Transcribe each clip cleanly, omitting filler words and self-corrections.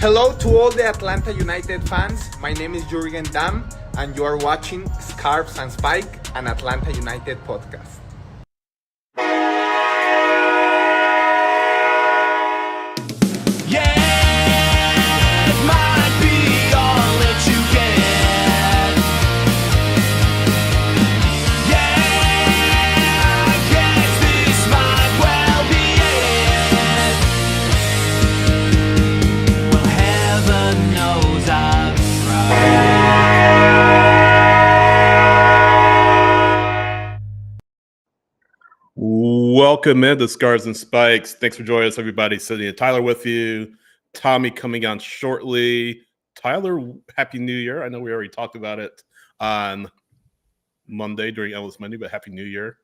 Hello to all the Atlanta United fans. My name is Jurgen Damm, and you are watching Scarves and Spike, an Atlanta United podcast. Welcome into Scars and Spikes. Thanks for joining us, everybody. Sydney and Tyler with you. Tommy coming on shortly. Tyler, Happy New Year. I know we already talked about it on Monday during Ellis Monday, but Happy New Year.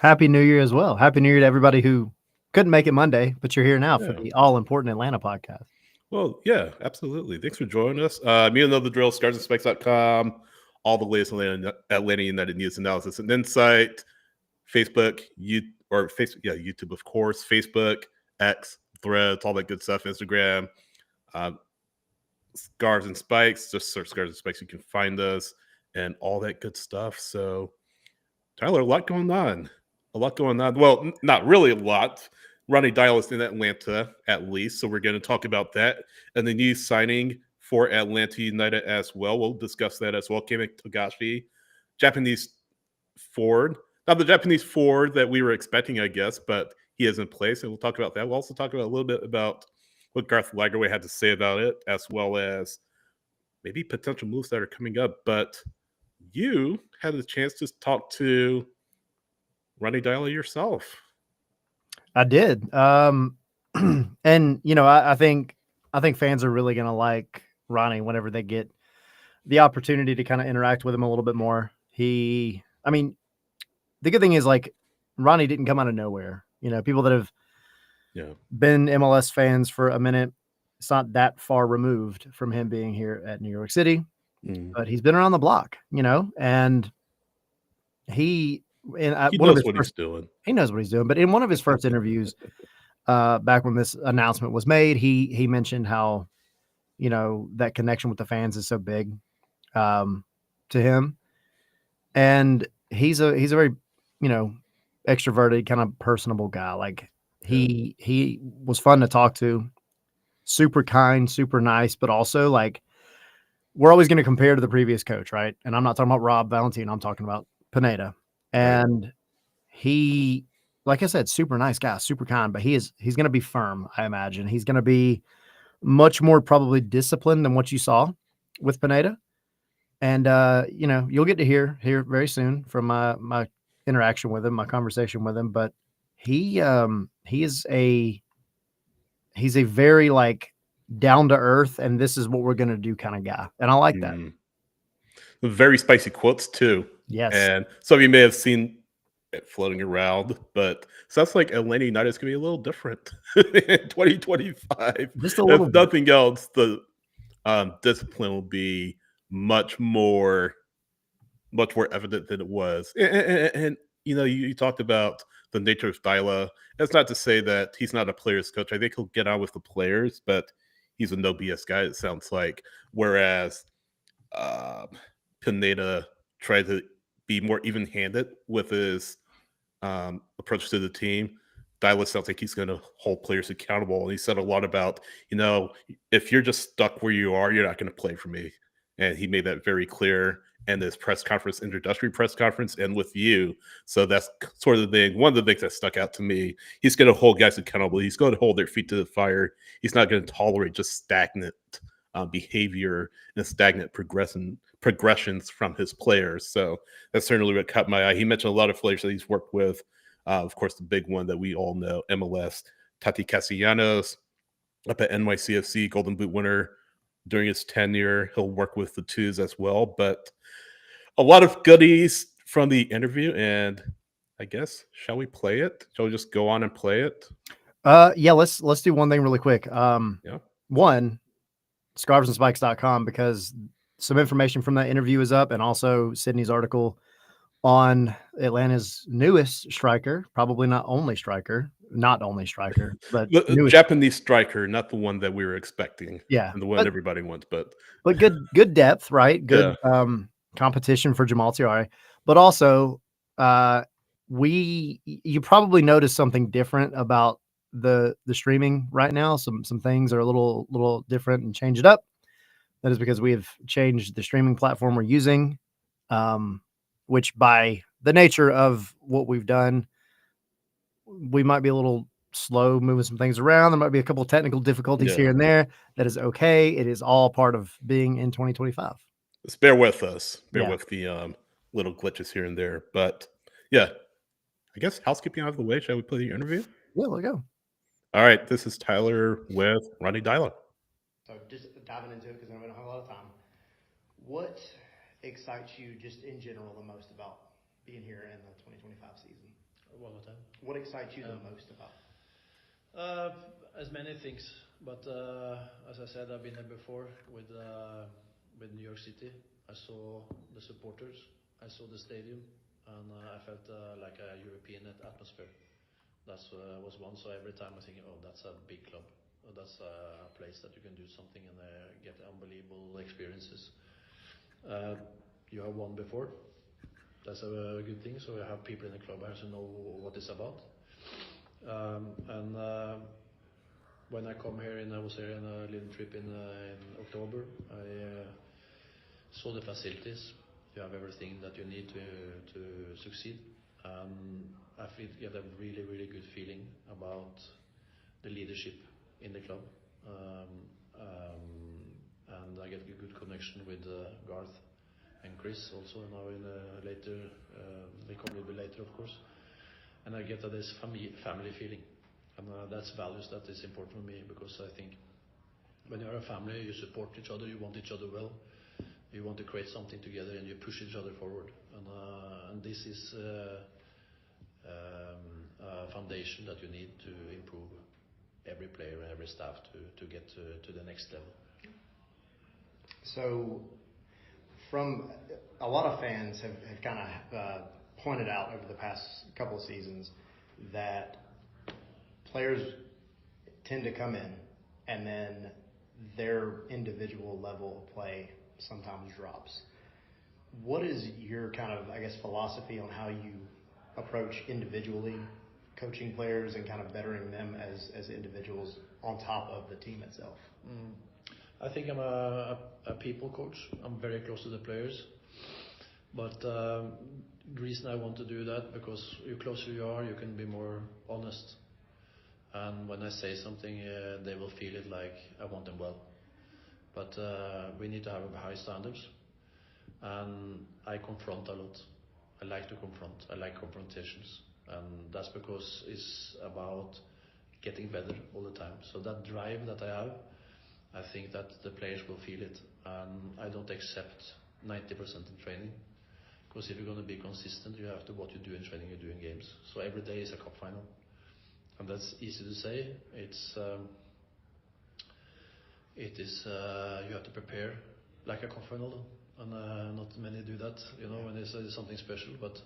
Happy New Year as well. Happy New Year to everybody who couldn't make it Monday, but you're here now for the all-important Atlanta podcast. Well, yeah, absolutely. Thanks for joining us. You know the drill, scarsandspikes.com, all the latest Atlanta United news, analysis, and insight. Facebook, YouTube, of course, Facebook, X, Threads, all that good stuff, Instagram, Scars and Spikes, just search Scars and Spikes, you can find us, and all that good stuff. So, Tyler, a lot going on. Well, not really a lot. Ronny Deila is in Atlanta, at least, so we're going to talk about that. And the new signing for Atlanta United as well. We'll discuss that as well. Kame Togashi, Japanese forward. Not the Japanese forward that we were expecting, I guess, but he is in place, and we'll talk about that. We'll also talk about a little bit about what Garth Lagerwey had to say about it, as well as maybe potential moves that are coming up. But you had a chance to talk to Ronny Deila yourself. I did. And, you know, I think fans are really going to like Ronny whenever they get the opportunity to kind of interact with him a little bit more. The good thing is, like, Ronny didn't come out of nowhere. You know, people that have been MLS fans for a minute, it's not that far removed from him being here at New York City, but he's been around the block, you know, and he knows what he's doing. He knows what he's doing. But in one of his first interviews, back when this announcement was made, he mentioned how, you know, that connection with the fans is so big to him. And he's a very, you know, extroverted, kind of personable guy. Like he was fun to talk to, super kind, super nice, but also, like, we're always going to compare to the previous coach, right? And I'm not talking about Rob Valentino, I'm talking about Pineda. And he, like I said, super nice guy, super kind, but he's going to be firm, I imagine. He's going to be much more probably disciplined than what you saw with Pineda. And, you know, you'll get to hear very soon from my interaction with him, my conversation with him. But he's a very, like, down to earth, and this is what we're going to do kind of guy. And I like that. Very spicy quotes too. Yes. And some of you may have seen it floating around, but sounds like Atlanta United is going to be a little different in 2025. Just a little if nothing else, the discipline will be much more evident than it was. And you know, you talked about the nature of Deila. That's not to say that he's not a player's coach. I think he'll get on with the players, but he's a no BS guy, it sounds like. Whereas Pineda tried to be more even-handed with his approach to the team. Deila sounds like he's going to hold players accountable. And he said a lot about, you know, if you're just stuck where you are, you're not going to play for me. And he made that very clear in his press conference, introductory press conference, and with you. So that's sort of the thing. One of the things that stuck out to me, he's going to hold guys accountable. He's going to hold their feet to the fire. He's not going to tolerate just stagnant behavior and stagnant progressions from his players. So that's certainly what caught my eye. He mentioned a lot of players that he's worked with. Of course, the big one that we all know, MLS, Tati Castellanos, up at NYCFC, Golden Boot winner during his tenure. He'll work with the twos as well. But a lot of goodies from the interview, and I guess, shall we play it? Shall we just go on and play it? Yeah, let's do one thing really quick. One, scarvesandspikes.com, because some information from that interview is up, and also Sydney's article on Atlanta's newest striker, probably not only striker, not only striker, but The Japanese striker, not the one that we were expecting. Yeah, and the one everybody wants, but good depth, right? Good competition for Jamal Tiare, but also you probably noticed something different about the streaming right now. Some things are a little different and change it up. That is because we have changed the streaming platform we're using, which by the nature of what we've done, we might be a little slow moving some things around. There might be a couple of technical difficulties here and there. That is okay. It is all part of being in 2025. Just bear with us. Bear with the little glitches here and there. But yeah, I guess housekeeping out of the way. Shall we play the interview? Yeah, we'll go. All right. This is Tyler with Ronny Deila. So just diving into it because I don't have a lot of time. What excites you just in general the most about being here in the 2025 season? One more time. What excites you the most about? As many things, but as I said, I've been there before with New York City. I saw the supporters, I saw the stadium, and I felt like a European atmosphere. That was one. So every time I think, oh, that's a big club. Or that's a place that you can do something and get unbelievable experiences. You have won before. That's a good thing. So you have people in the club who know what it's about. When I come here, I was here in a little trip in October. I saw the facilities. You have everything that you need to succeed. I get a really, really good feeling about the leadership in the club. And I get a good connection with Garth and Chris also now in later. They come a little bit later, of course. And I get this family feeling. And that's values that is important for me, because I think when you're a family, you support each other, you want each other well, you want to create something together, and you push each other forward. And this is a foundation that you need to improve every player and every staff to get to the next level. So, from a lot of fans have kind of pointed out over the past couple of seasons that players tend to come in and then their individual level of play sometimes drops. What is your kind of, I guess, philosophy on how you approach individually coaching players and kind of bettering them as individuals on top of the team itself? I think I'm a people coach. I'm very close to the players. But the reason I want to do that, because the closer you are, you can be more honest. And when I say something, they will feel it like I want them well. But we need to have high standards. And I confront a lot. I like to confront. I like confrontations. And that's because it's about getting better all the time. So that drive that I have, I think that the players will feel it. And I don't accept 90% in training. Because if you're going to be consistent, you have to what you do in training, you do in games. So every day is a cup final. And that's easy to say. It is you have to prepare like a cup final, and not many do that. When it's something special, but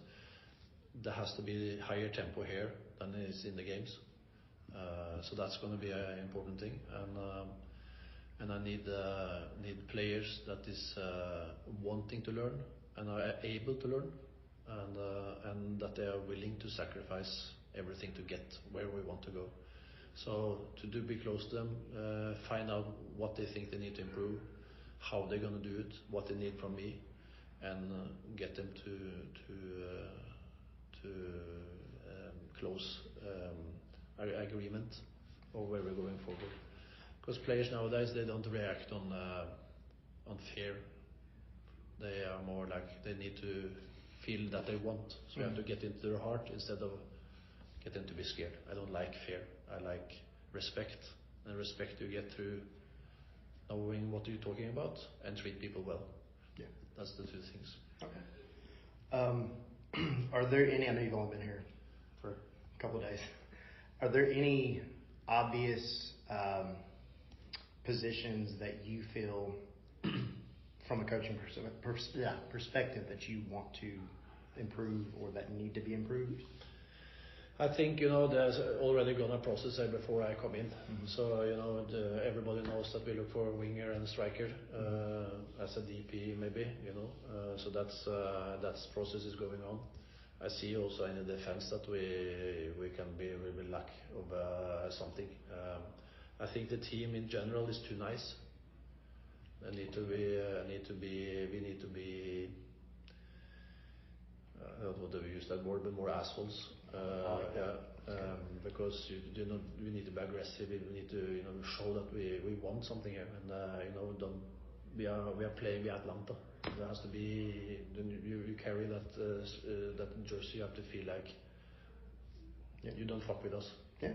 there has to be higher tempo here than is in the games. So that's going to be an important thing, and I need players that is wanting to learn and are able to learn, and that they are willing to sacrifice everything to get where we want to go. So to be close to them, find out what they think they need to improve, how they're going to do it, what they need from me, and get them to close agreement of where we're going forward. Because players nowadays, they don't react on fear. They are more like they need to feel that they want. So you have to get into their heart instead of get them to be scared. I don't like fear. I like respect. And respect you get through knowing what you're talking about and treat people well. Yeah. That's the two things. Okay. Are there any, I know you've only been here for a couple of days, are there any obvious positions that you feel from a coaching perspective that you want to improve or that need to be improved? I think, there's already gone a process there before I come in. Mm-hmm. So, everybody knows that we look for a winger and a striker, as a DP maybe, so that's process is going on. I see also in the defense that we can be a little bit lack of something. I think the team in general is too nice. We need to be I don't know whether we use that word, but more assholes. Because we need to be aggressive. We need to show that we want something here, and we are playing with Atlanta. There has to be you carry that jersey. You have to feel like you don't fuck with us. Yeah.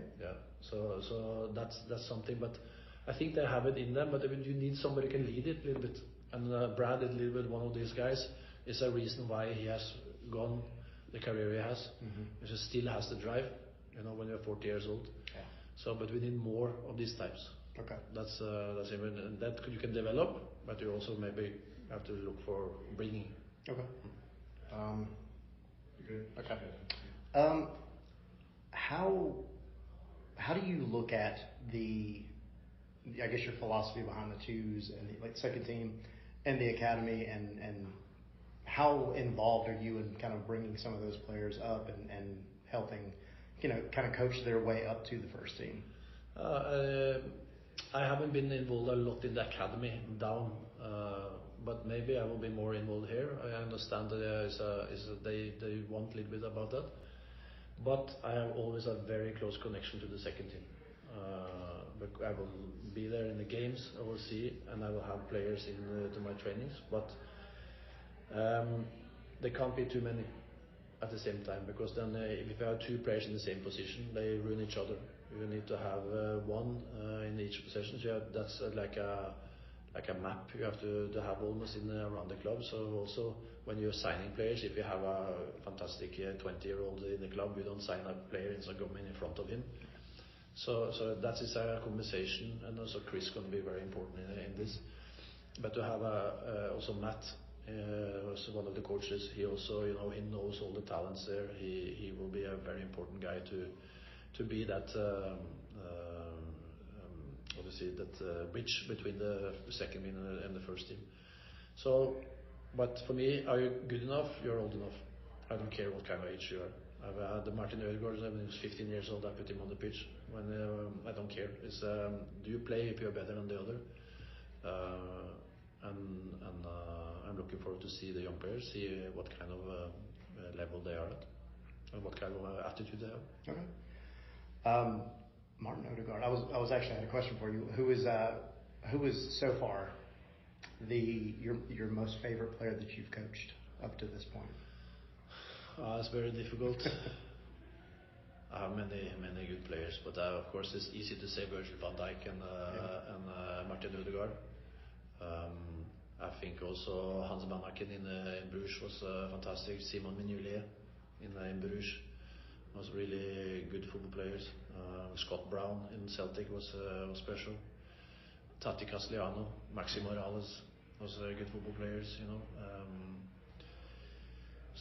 So that's something. But I think they have it in them. But you need somebody who can lead it a little bit. And Brad is a little bit one of these guys. Is a reason why he has gone the career he has. Mm-hmm. He still has the drive, when you're 40 years old. Yeah. So, but we need more of these types. Okay. That's even, and that you can develop, but you also maybe have to look for bringing. Okay. Good. Okay. How do you look at I guess your philosophy behind the twos and the second team and the academy, and how involved are you in kind of bringing some of those players up and helping, kind of coach their way up to the first team? I haven't been involved a lot in the academy down, but maybe I will be more involved here. I understand that they want a little bit about that, but I have always a very close connection to the second team. I will be there in the games, I will see, and I will have players to my trainings, but there can't be too many at the same time, because then if you have two players in the same position, they ruin each other. You need to have one in each position. So that's like a map you have to have almost around the club. So also when you're signing players, if you have a fantastic 20-year-old in the club, you don't sign a player and go in front of him. So that is a conversation, and also Chris going to be very important in this. But to have also Matt, was one of the coaches. He also, he knows all the talents there. He will be a very important guy to be that obviously that bridge between the second team and the first team. So, but for me, are you good enough? You're old enough. I don't care what kind of age you are. I've had Martin Ødegaard when he was 15 years old. I put him on the pitch. When I don't care. It's do you play if you're better than the other? And I'm looking forward to see the young players, see what kind of level they are at, and what kind of attitude they have. Okay. Martin Ødegaard. I was actually had a question for you. Who is so far your most favorite player that you've coached up to this point? It's very difficult. I have many good players, but of course it's easy to say Virgil van Dijk and Martin Ødegaard. I think also Hans Bannaken in Bruges was fantastic. Simon Mignolet in Bruges was really good football players. Scott Brown in Celtic was special. Tati Castellano, Maxi Morales was good football players,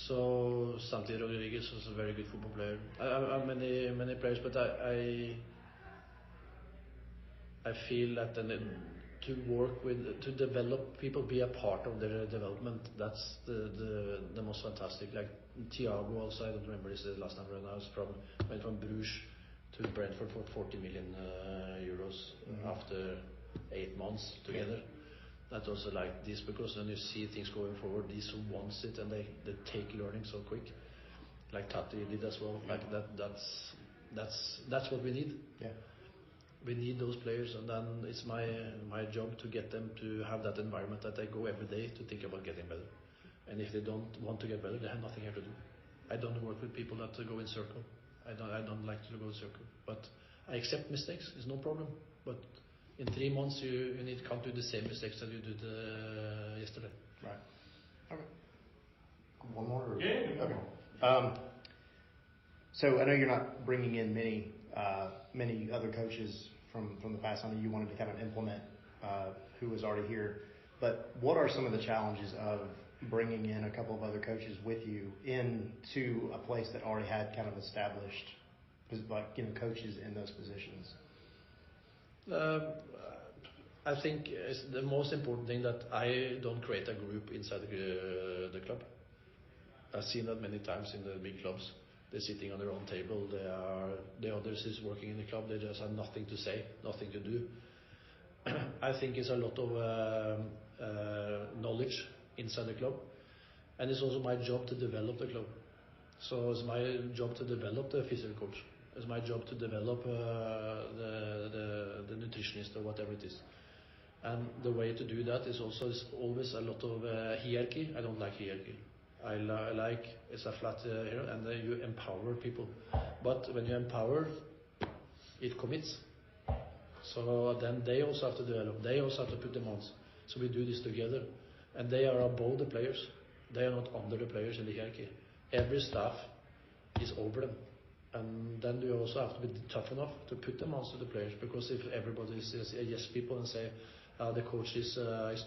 So Santi Rodriguez was a very good football player. I have many players, but I feel that to work with, to develop people, be a part of their development, that's the most fantastic. Like Thiago also, I don't remember this the last time I went from Bruges to Brentford for 40 million euros after 8 months together. That's also like this, because when you see things going forward, these who wants it and they take learning so quick, like Tati did as well. Like that's what we need. Yeah. We need those players, and then it's my job to get them to have that environment that they go every day to think about getting better. And if they don't want to get better, they have nothing here to do. I don't work with people that go in circle. I don't like to go in circle. But I accept mistakes. It's no problem. But in 3 months, you can't do the same mistakes that you did yesterday. Right. Okay. One more? Yeah. Okay. So I know you're not bringing in many other coaches from the past. I know you wanted to kind of implement who was already here. But what are some of the challenges of bringing in a couple of other coaches with you into a place that already had kind of established like coaches in those positions? I think it's the most important thing that I don't create a group inside the club. I've seen that many times in the big clubs. They're sitting on their own table. The others is working in the club. They just have nothing to say, nothing to do. I think it's a lot of knowledge inside the club, and it's also my job to develop the club. So it's my job to develop the physical coach. It's my job to develop the nutritionist or whatever it is. And the way to do that is always a lot of hierarchy. I don't like hierarchy. I like it's a flat here, and you empower people. But when you empower, it commits. So then they also have to develop. They also have to put demands. So we do this together, and they are above the players. They are not under the players in the hierarchy. Every staff is over them. And then you also have to be tough enough to put demands to the players, because if everybody says yes people and say the coach is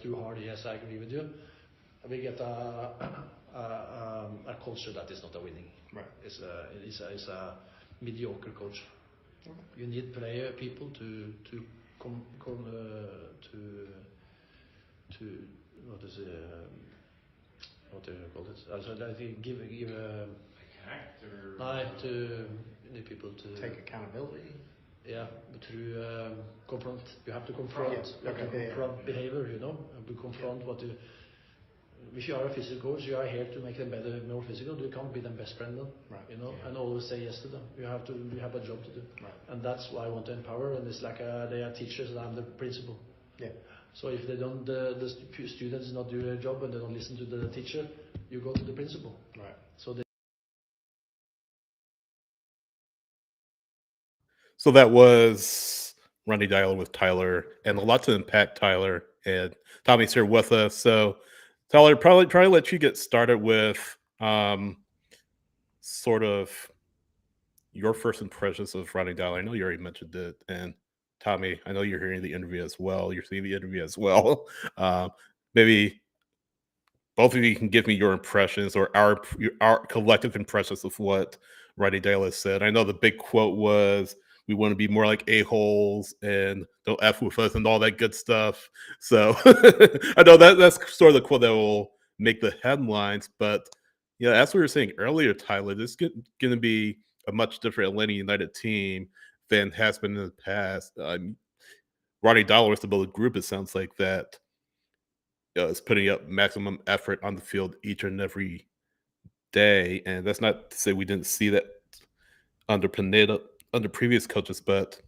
too hard, yes I agree with you, we get a culture that is not a winning. Right. It's a mediocre coach. Okay. You need people to what is what do you call it? Also, I think give to need people to take accountability. Yeah, but through confront. You have to confront. You have to confront behavior. We confront what you. If you are a physical coach, you are here to make them better, more physical. You can't be them best friend then, and always say yes to them. You have a job to do, and that's why I want to empower. And it's like they are teachers, and I'm the principal. Yeah. So if they don't, the students not do their job and they don't listen to the teacher, you go to the principal. Right. So that was Ronny Deila with Tyler, and a lot to unpack, Tyler. And Tommy's here with us. So, Tyler, probably let you get started with sort of your first impressions of Ronny Deila. I know you already mentioned it, and Tommy, I know you're hearing the interview as well. You're seeing the interview as well. Maybe both of you can give me your impressions or our collective impressions of what Ronny Deila said. I know the big quote was, "We want to be more like a-holes and don't F with us," and all that good stuff. So I know that's sort of the quote that will make the headlines. But yeah, as we were saying earlier, Tyler, this is going to be a much different Atlanta United team than has been in the past. Ronny Deila was about the group, it sounds like, that is putting up maximum effort on the field each and every day. And that's not to say we didn't see that under Pineda, under previous coaches, but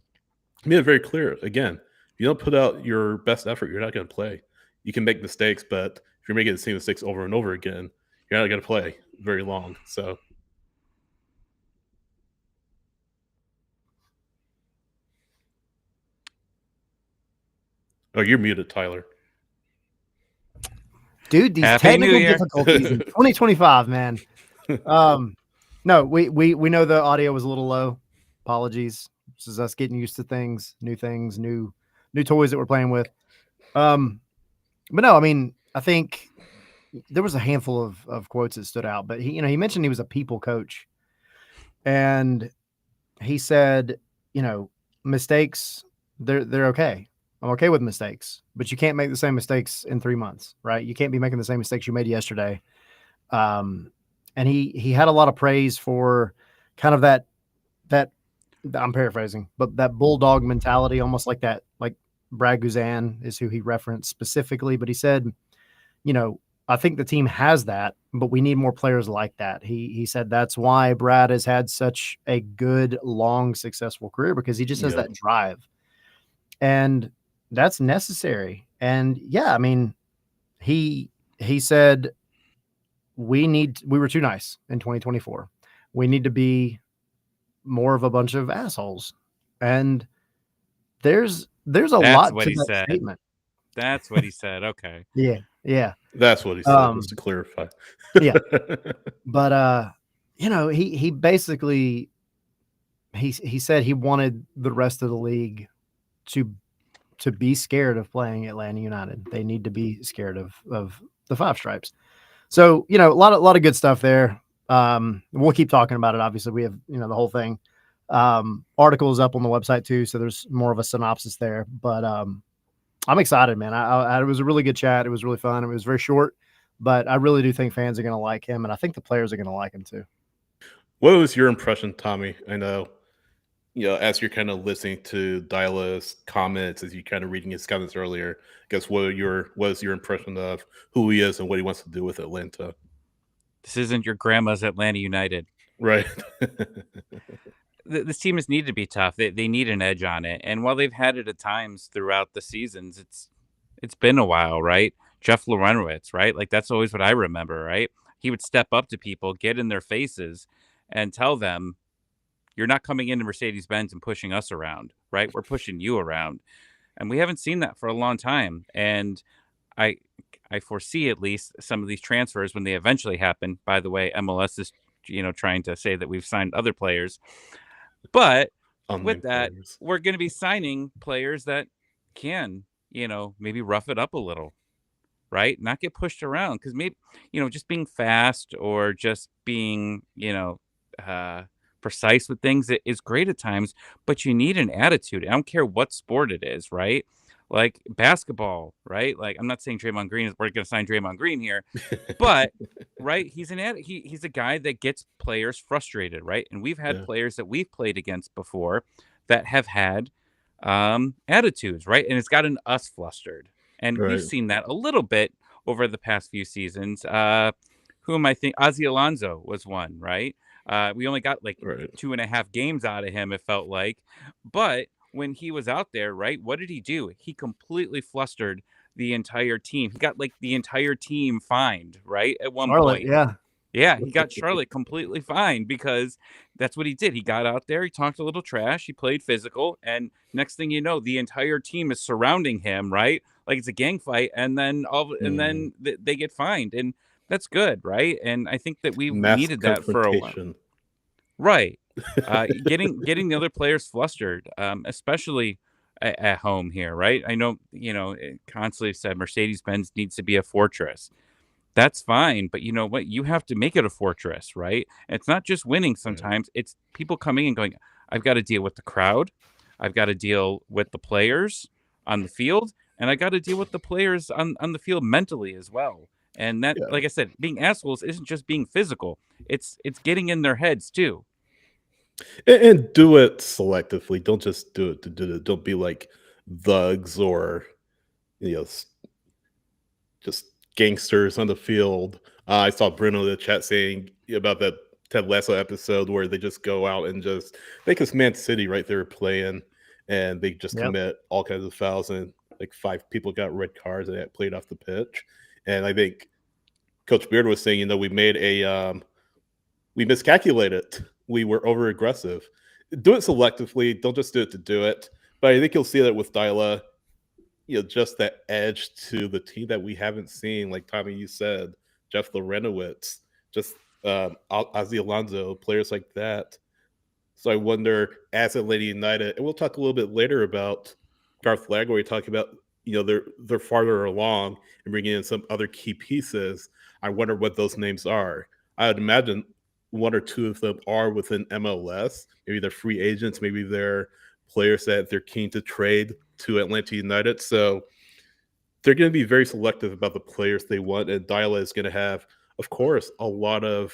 he made it very clear. Again, if you don't put out your best effort, you're not going to play. You can make mistakes, but if you're making the same mistakes over and over again, you're not going to play very long. So, oh, you're muted, Tyler. Dude, these Happy technical New Year. difficulties in 2025, man. No, we know the audio was a little low. Apologies. This is us getting used to things, new toys that we're playing with. But no, I mean, I think there was a handful of quotes that stood out, but he mentioned he was a people coach, and he said, mistakes, they're okay. I'm okay with mistakes, but you can't make the same mistakes in 3 months, right? You can't be making the same mistakes you made yesterday. And he had a lot of praise for kind of that I'm paraphrasing, but that bulldog mentality, almost like that, like Brad Guzan is who he referenced specifically, but he said, I think the team has that, but we need more players like that. He said that's why Brad has had such a good, long, successful career, because he just has that drive. And that's necessary. And yeah, I mean, he said we were too nice in 2024. We need to be more of a bunch of assholes. And there's a lot to that statement. That's what he said. Okay. Yeah. That's what he said, just to clarify. Yeah. But he basically he said he wanted the rest of the league to be scared of playing Atlanta United. They need to be scared of the Five Stripes. So, a lot of good stuff there. We'll keep talking about it. Obviously, we have, the whole thing. Article is up on the website too, so there's more of a synopsis there. But I'm excited, man. It was a really good chat. It was really fun. It was very short, but I really do think fans are going to like him, and I think the players are going to like him too. What was your impression, Tommy? I know, as you're kind of listening to Daila's comments, as you kind of reading his comments earlier, I guess what was your impression of who he is and what he wants to do with Atlanta? This isn't your grandma's Atlanta United. Right. This team has needed to be tough. They need an edge on it. And while they've had it at times throughout the seasons, it's been a while, right? Jeff Lorenowitz, right? Like, that's always what I remember, right? He would step up to people, get in their faces, and tell them, you're not coming into Mercedes-Benz and pushing us around, right? We're pushing you around. And we haven't seen that for a long time. And I foresee at least some of these transfers when they eventually happen. By the way, MLS is, trying to say that we've signed other players. But with that, we're going to be signing players that can, maybe rough it up a little, right? Not get pushed around, because maybe, just being fast or just being, precise with things is great at times, but you need an attitude. I don't care what sport it is, right? Like basketball, right? Like, I'm not saying Draymond Green we're going to sign Draymond Green here, but right, he's a guy that gets players frustrated, right? And we've had players that we've played against before that have had attitudes, right? And it's gotten us flustered, and we've seen that a little bit over the past few seasons. Who am I think? Ozzy Alonso was one, right? We only got like 2.5 games out of him, it felt like. But when he was out there, right, what did he do? He completely flustered the entire team. He got like the entire team fined, right? At one point. Yeah, he got Charlotte completely fine because that's what he did. He got out there, he talked a little trash, he played physical, and next thing you know, the entire team is surrounding him, right? Like it's a gang fight, and then they get fined, and that's good, right? And I think that we needed that for a while. Right. Getting the other players flustered, especially at home here, right? I know, it constantly said Mercedes-Benz needs to be a fortress. That's fine, but you know what? You have to make it a fortress, right? And it's not just winning sometimes. It's people coming and going, I've got to deal with the crowd. I've got to deal with the players on the field, and I got to deal with the players on the field mentally as well. And that, like I said, being assholes isn't just being physical. It's getting in their heads too. And do it selectively. Don't just do it to do it. Don't be like thugs or just gangsters on the field. I saw Bruno in the chat saying about that Ted Lasso episode where they just go out and just because Man City right there playing and they just commit all kinds of fouls and like 5 people got red cards and that played off the pitch. And I think Coach Beard was saying, we made we miscalculated. We were over aggressive. Do it selectively. Don't just do it to do it. But I think you'll see that with Deila, just that edge to the team that we haven't seen. Like Tommy, you said, Jeff Lorenowitz, just Ozzy Alonso, players like that. So I wonder, as Atlanta United, and we'll talk a little bit later about Garth Lagway talking about, they're farther along and bringing in some other key pieces. I wonder what those names are. I would imagine 1 or 2 of them are within MLS. Maybe they're free agents. Maybe they're players that they're keen to trade to Atlanta United. So they're going to be very selective about the players they want. And Deila is going to have, of course, a lot of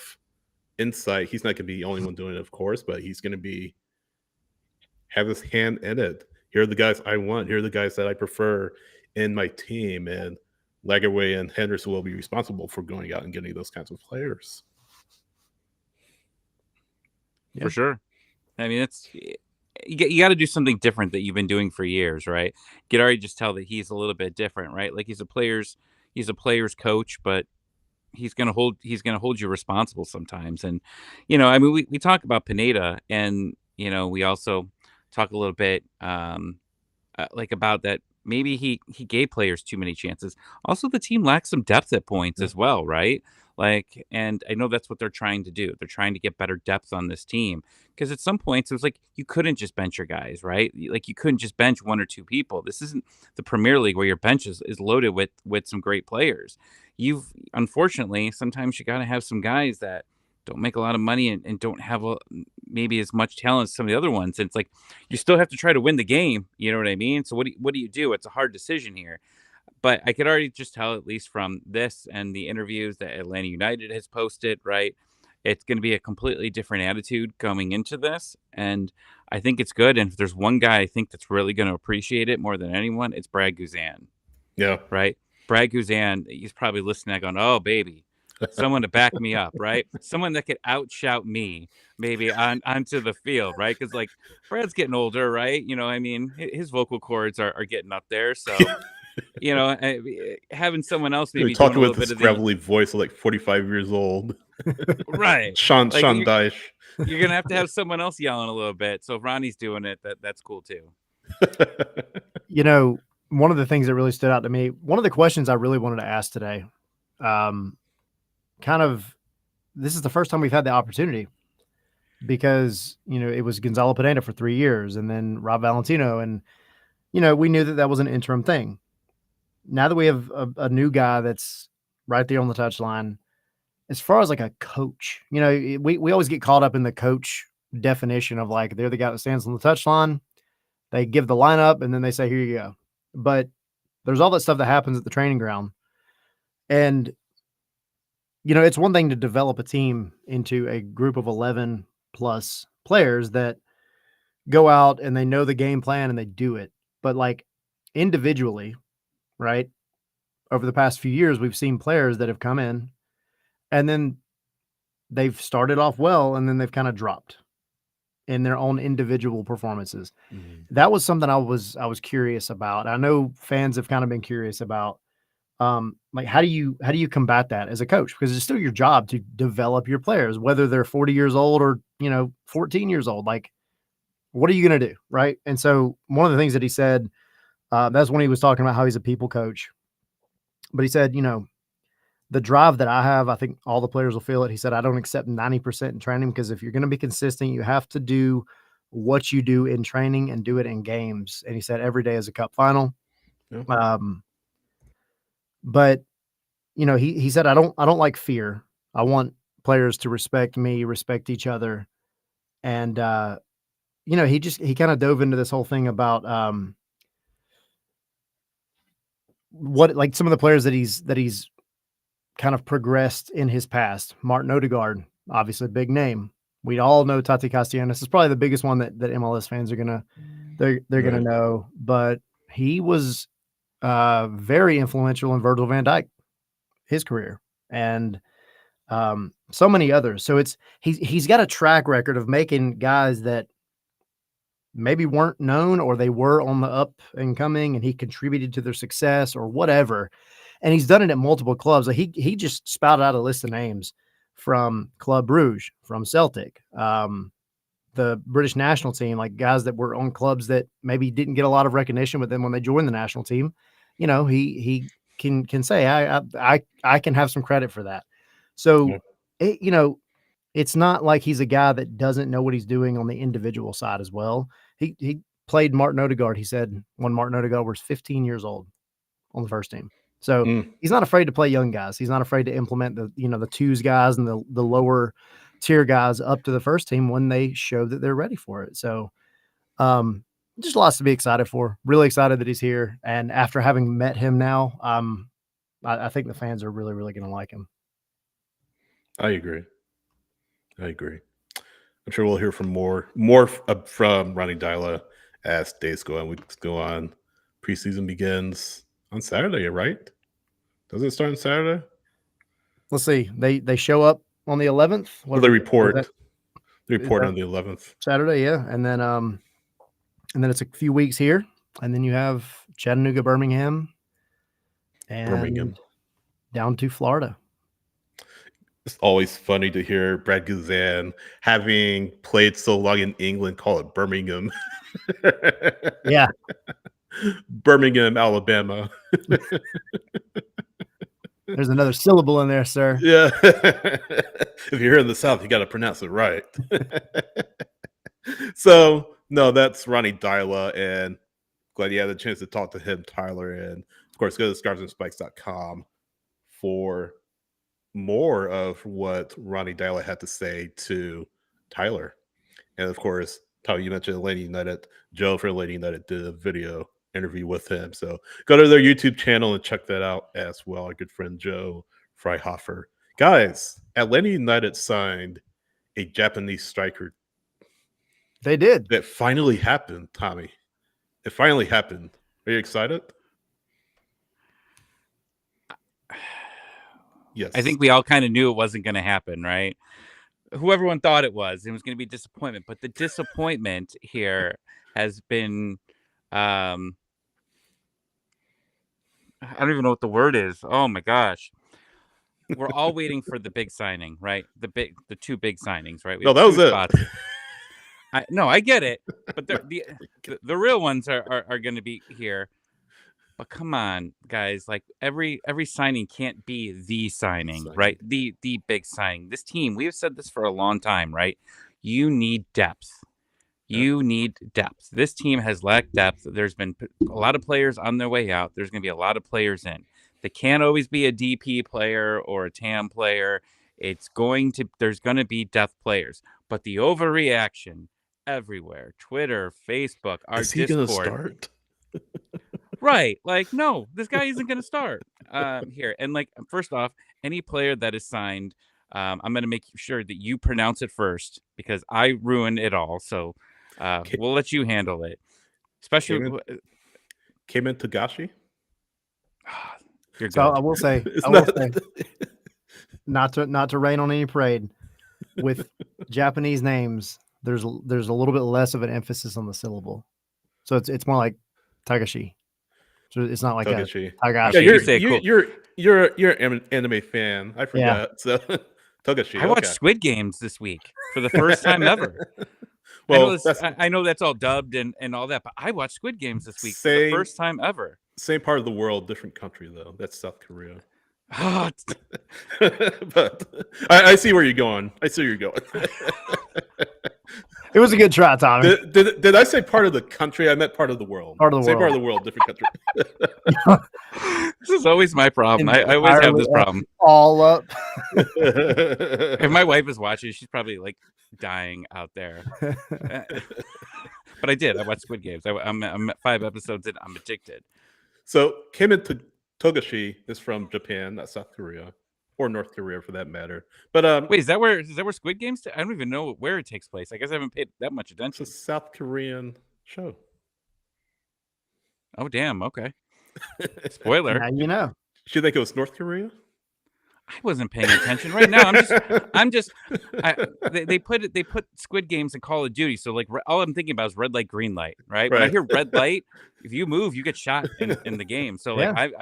insight. He's not going to be the only one doing it, of course, but he's going to have his hand in it. Here are the guys I want. Here are the guys that I prefer in my team. And Lagerwey and Henderson will be responsible for going out and getting those kinds of players. For sure. I mean, you got to do something different that you've been doing for years, right? You can already just tell that he's a little bit different, right? Like he's a player's coach, but he's gonna hold you responsible sometimes. And I mean, we talk about Pineda, and we also talk a little bit like about that. Maybe he gave players too many chances. Also, the team lacks some depth at points as well, right? Like, and I know that's what they're trying to do. They're trying to get better depth on this team because at some points it was like you couldn't just bench your guys, right? Like you couldn't just bench 1 or 2 people. This isn't the Premier League where your bench is loaded with some great players. Unfortunately, sometimes you got to have some guys that don't make a lot of money and don't have maybe as much talent as some of the other ones. And it's like you still have to try to win the game. You know what I mean? So what do you do? It's a hard decision here. But I could already just tell, at least from this and the interviews that Atlanta United has posted, right? It's going to be a completely different attitude coming into this. And I think it's good. And if there's one guy I think that's really going to appreciate it more than anyone, it's Brad Guzan. Yeah. Right. Brad Guzan, he's probably listening, going, oh, baby, someone to back me up, right? Someone that could outshout me maybe onto the field, right? Because like Brad's getting older, right? You know, I mean, his vocal cords are getting up there. So, you know, having someone else You're maybe doing a talking little with bit this of the gravelly voice of like 45 years old. right. Sean Like Dyche. you're gonna have to have someone else yelling a little bit. So if Ronnie's doing it, that's cool too. You know, one of the things that really stood out to me, one of the questions I really wanted to ask today, kind of, this is the first time we've had the opportunity because, you know, it was Gonzalo Pineda for 3 years and then Rob Valentino. And, you know, we knew that that was an interim thing. Now that we have a new guy that's right there on the touchline, as far as like a coach, you know, we always get caught up in the coach definition of like, they're the guy that stands on the touchline. They give the lineup and then they say, here you go. But there's all that stuff that happens at the training ground. And, you know, it's one thing to develop a team into a group of 11 plus players that go out and they know the game plan and they do it. But like individually, right? Over the past few years, we've seen players that have come in and then they've started off well and then they've kind of dropped in their own individual performances. That was something I was curious about. I know fans have kind of been curious about, like, how do you combat that as a coach? Because it's still your job to develop your players, whether they're 40 years old or, you know, 14 years old. Like, what are you going to do? Right. And so one of the things that he said, that's when he was talking about how he's a people coach, but he said, you know, the drive that I have, I think all the players will feel it. He said, I don't accept 90% in training because if you're going to be consistent, you have to do what you do in training and do it in games. And he said, every day is a cup final. Yeah. But you know, he said, I don't like fear. I want players to respect me, respect each other. And, you know, he kind of dove into this whole thing about, what, like some of the players that he's kind of progressed in his past. Martin Odegaard, obviously a big name. We all know Tati Castellanos is probably the biggest one that MLS fans are they're gonna know. But he was very influential in Virgil van Dijk, his career, and so many others. So he's got a track record of making guys that maybe weren't known or they were on the up and coming, and he contributed to their success or whatever. And he's done it at multiple clubs. Like he just spouted out a list of names from Club Brugge, from Celtic, the British national team, like guys that were on clubs that maybe didn't get a lot of recognition, but then when they joined the national team, you know, he can say, I can have some credit for that. So, you know, it's not like he's a guy that doesn't know what he's doing on the individual side as well. He played Martin Odegaard. He said when Martin Odegaard was 15 years old on the first team. So he's not afraid to play young guys. He's not afraid to implement the twos guys and the lower tier guys up to the first team when they show that they're ready for it. So just lots to be excited for. Really excited that he's here. And after having met him now, I think the fans are really, really going to like him. I agree. I'm sure we'll hear from more from Ronny Deila as days go on. Weeks go on. Preseason begins on Saturday, right? Does it start on Saturday? Let's see. They show up on the 11th. Well, they report. They report on the 11th. Saturday, yeah, and then it's a few weeks here, and then you have Chattanooga, Birmingham, and down to Florida. It's always funny to hear Brad Guzan, having played so long in England, call it Birmingham. Yeah. Birmingham, Alabama. There's another syllable in there, sir. Yeah. If you're here in the South, you got to pronounce it right. So, no, that's Ronny Deila, and glad you had the chance to talk to him, Tyler. And, of course, go to scarfsandspikes.com for more of what Ronny Deila had to say to Tyler. And of course, Tom, you mentioned Atlanta United. Joe for Atlanta United did a video interview with him. So go to their YouTube channel and check that out as well. Our good friend Joe Freihofer. Guys, Atlanta United signed a Japanese striker. They did. That finally happened, Tommy. It finally happened. Are you excited? Yes. I think we all kind of knew it wasn't going to happen, right? Who everyone thought it was going to be disappointment. But the disappointment here has been, I don't even know what the word is. Oh my gosh. We're all waiting for the big signing, right? The two big signings, right? No, that was it. I get it, but the real ones are going to be here. But come on, guys! Like every signing can't be the signing, right? The big signing. This team, we have said this for a long time, right? You need depth. You need depth. This team has lacked depth. There's been a lot of players on their way out. There's going to be a lot of players in. They can't always be a DP player or a TAM player. There's going to be depth players. But the overreaction everywhere, Twitter, Facebook, our Is he Discord. Gonna start? Right. Like, no, this guy isn't going to start here. And like, first off, any player that is signed, I'm going to make sure that you pronounce it first because I ruined it all. So we'll let you handle it. Especially Keimen Togashi. You're good. So I will say, not to rain on any parade. With Japanese names, there's a little bit less of an emphasis on the syllable, so it's more like Tagashi. So it's not like Togashi. Tagashi. Yeah, you're an anime fan. I forgot. Yeah. So Togashi. I watched Squid Games this week for the first time ever. Well, I know that's all dubbed and all that, but I watched Squid Games this week for the first time ever. Same part of the world, different country though. That's South Korea. But I see where you're going. It was a good try, Tommy. Did I say part of the country? I meant part of the world. Part of the world. Part of the world, different country. This is always my problem. I always have this problem. All up. If my wife is watching, she's probably like dying out there. But I did. I watched Squid Games. I'm 5 episodes in. I'm addicted. So Keimen Togashi is from Japan, not South Korea. Or North Korea, for that matter. But wait, is that where Squid Games? I don't even know where it takes place. I guess I haven't paid that much attention. It's a South Korean show. Oh damn! Okay. Spoiler. Now you know. Did you think it was North Korea? I wasn't paying attention right now. They put Squid Games in Call of Duty. So like all I'm thinking about is red light, green light, right? When I hear red light, if you move, you get shot in the game. So like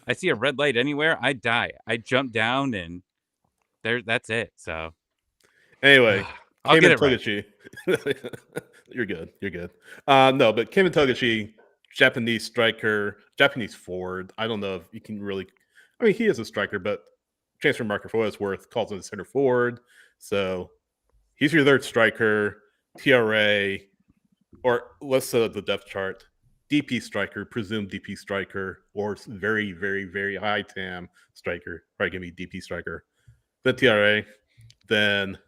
I see a red light anywhere, I die. I jump down and that's it. So anyway, I'll get it right. You're good. No, but Keimen Togashi, Japanese striker, Japanese forward. I don't know if you can really. I mean, he is a striker, but transfer market for what it's worth calls him a center forward. So he's your third striker, TRA, or let's set up the depth chart. DP striker, presumed DP striker, or very, very, very high TAM striker. Probably give me DP striker. Then TRA, then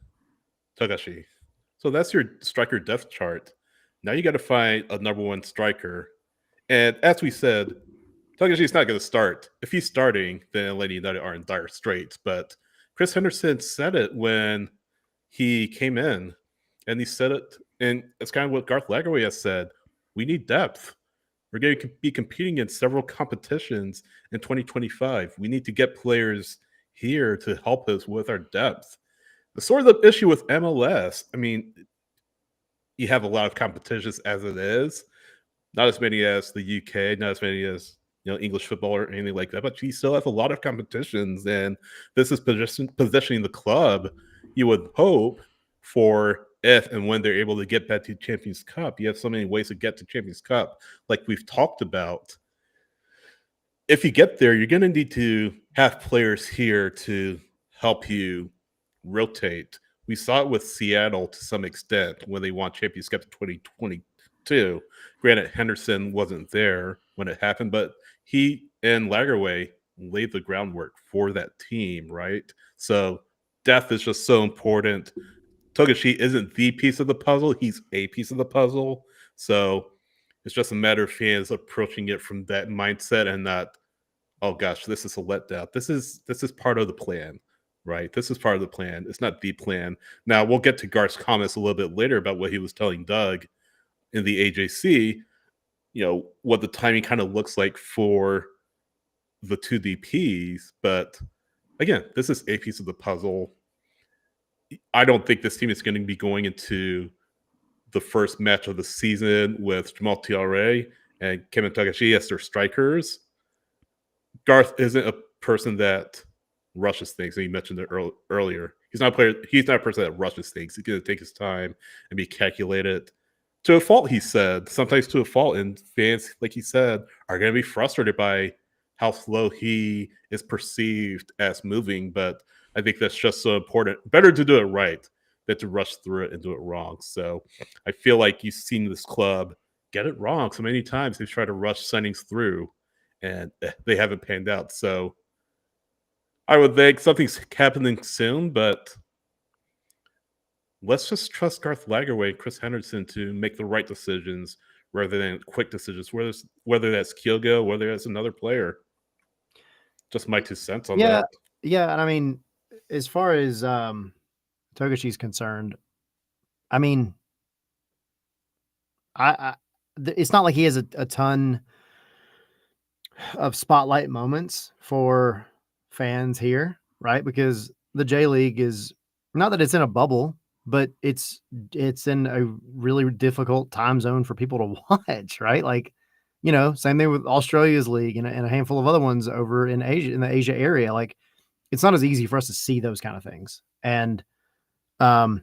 Togashi. So that's your striker depth chart. Now you got to find a number one striker. And as we said, Togashi's not going to start. If he's starting, then Atlanta United are in dire straits. But Chris Henderson said it when he came in, and he said it, and it's kind of what Garth Lagerwey has said. We need depth. We're going to be competing in several competitions in 2025. We need to get players here to help us with our depth. The sort of the issue with MLS, I mean, you have a lot of competitions as it is. Not as many as the UK, not as many as English football or anything like that, but you still have a lot of competitions, and this is positioning the club, you would hope, for if and when they're able to get back to Champions Cup. You have so many ways to get to Champions Cup, like we've talked about. If you get there, you're going to need to have players here to help you rotate. We saw it with Seattle to some extent when they won Champions Cup in 2022. Granted, Henderson wasn't there when it happened, but he and Lagerwey laid the groundwork for that team, right? So depth is just so important Togashi isn't the piece of the puzzle; he's a piece of the puzzle. So it's just a matter of fans approaching it from that mindset and not, oh gosh, this is a letdown. This is part of the plan, right? This is part of the plan. It's not the plan. Now we'll get to Garth's comments a little bit later about what he was telling Doug in the AJC. What the timing kind of looks like for the two DPs, but again, this is a piece of the puzzle. I don't think this team is going to be going into the first match of the season with Jamal Tiare and Kevin Togashi as their strikers. Garth isn't a person that rushes things. And he mentioned it earlier. He's not a player. He's not a person that rushes things. He's going to take his time and be calculated. To a fault, he said. Sometimes to a fault. And fans, like he said, are going to be frustrated by how slow he is perceived as moving. But I think that's just so important. Better to do it right than to rush through it and do it wrong. So I feel like you've seen this club get it wrong so many times. They've tried to rush signings through, and they haven't panned out. So I would think something's happening soon, but let's just trust Garth Lagerwey and Chris Henderson to make the right decisions rather than quick decisions, whether that's Kyogo, whether that's another player. Just my 2 cents on that. Yeah, and I mean, as far as Togashi's concerned, I mean, it's not like he has a ton of spotlight moments for fans here, right? Because the J League is not that it's in a bubble, but it's in a really difficult time zone for people to watch, right? Like, same thing with Australia's league and a handful of other ones over in Asia, in the Asia area. Like, it's not as easy for us to see those kind of things. And, but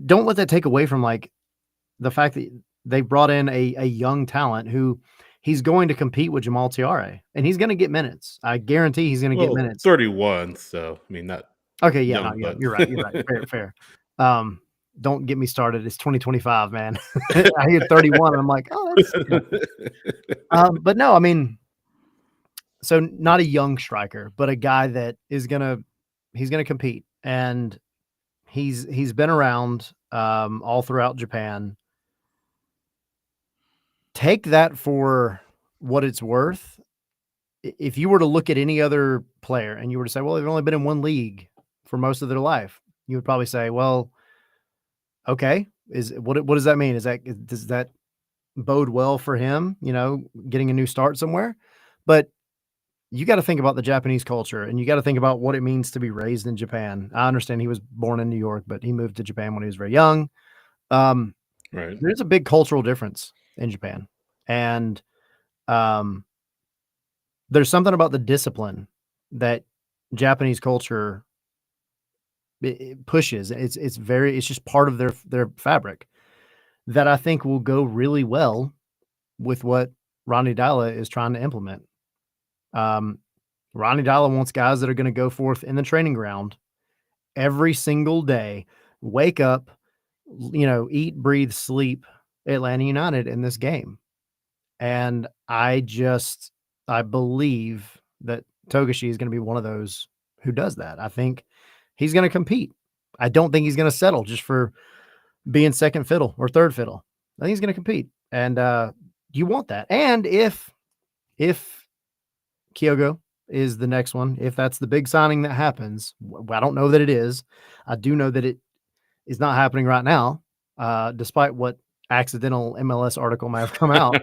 don't let that take away from like the fact that they brought in a young talent who he's going to compete with Jamal Tiare, and he's going to get minutes. I guarantee he's going to get minutes. 31. So, I mean, not okay. Yeah, young, but... you're right. Fair. Don't get me started. It's 2025, man. I hear 31 and I'm like, oh, that's good. But no, I mean, so not a young striker, but a guy that he's going to compete, and he's been around all throughout Japan. Take that for what it's worth. If you were to look at any other player and you were to say, well, they've only been in one league for most of their life, you would probably say, well, okay, what does that mean? Does that bode well for him, getting a new start somewhere? But you got to think about the Japanese culture, and you got to think about what it means to be raised in Japan. I understand he was born in New York, but he moved to Japan when he was very young. Right. There's a big cultural difference in Japan, and there's something about the discipline that Japanese culture it pushes. It's just part of their fabric that I think will go really well with what Ronny Deila is trying to implement. Ronny Deila wants guys that are going to go forth in the training ground every single day, wake up, eat, breathe, sleep Atlanta United in this game. And I believe that Togashi is going to be one of those who does that. I think he's going to compete. I don't think he's going to settle just for being second fiddle or third fiddle. I think he's going to compete. And you want that. And if Kyogo is the next one, if that's the big signing that happens, I don't know that it is. I do know that it is not happening right now, despite what accidental MLS article might have come out.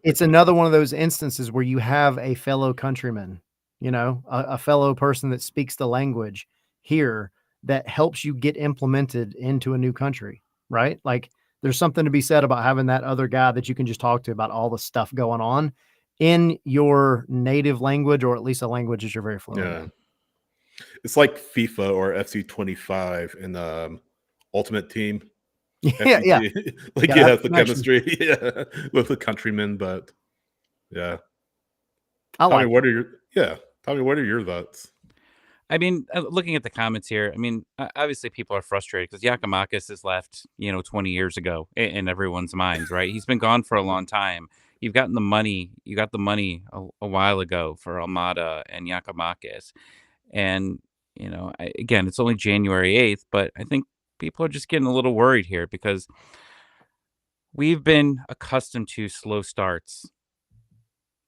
It's another one of those instances where you have a fellow countryman, a fellow person that speaks the language here that helps you get implemented into a new country, right? Like, there's something to be said about having that other guy that you can just talk to about all the stuff going on in your native language, or at least a language that you're very fluent in. It's like FIFA or FC25 in Ultimate Team. Yeah. Like, you have the chemistry with the countrymen, but yeah. Tommy, what are your thoughts? I mean, looking at the comments here, I mean, obviously people are frustrated because Giakoumakis has left, 20 years ago in everyone's minds, right? He's been gone for a long time. You got the money a while ago for Almada and Giakoumakis. And again, it's only January 8th, but I think people are just getting a little worried here because we've been accustomed to slow starts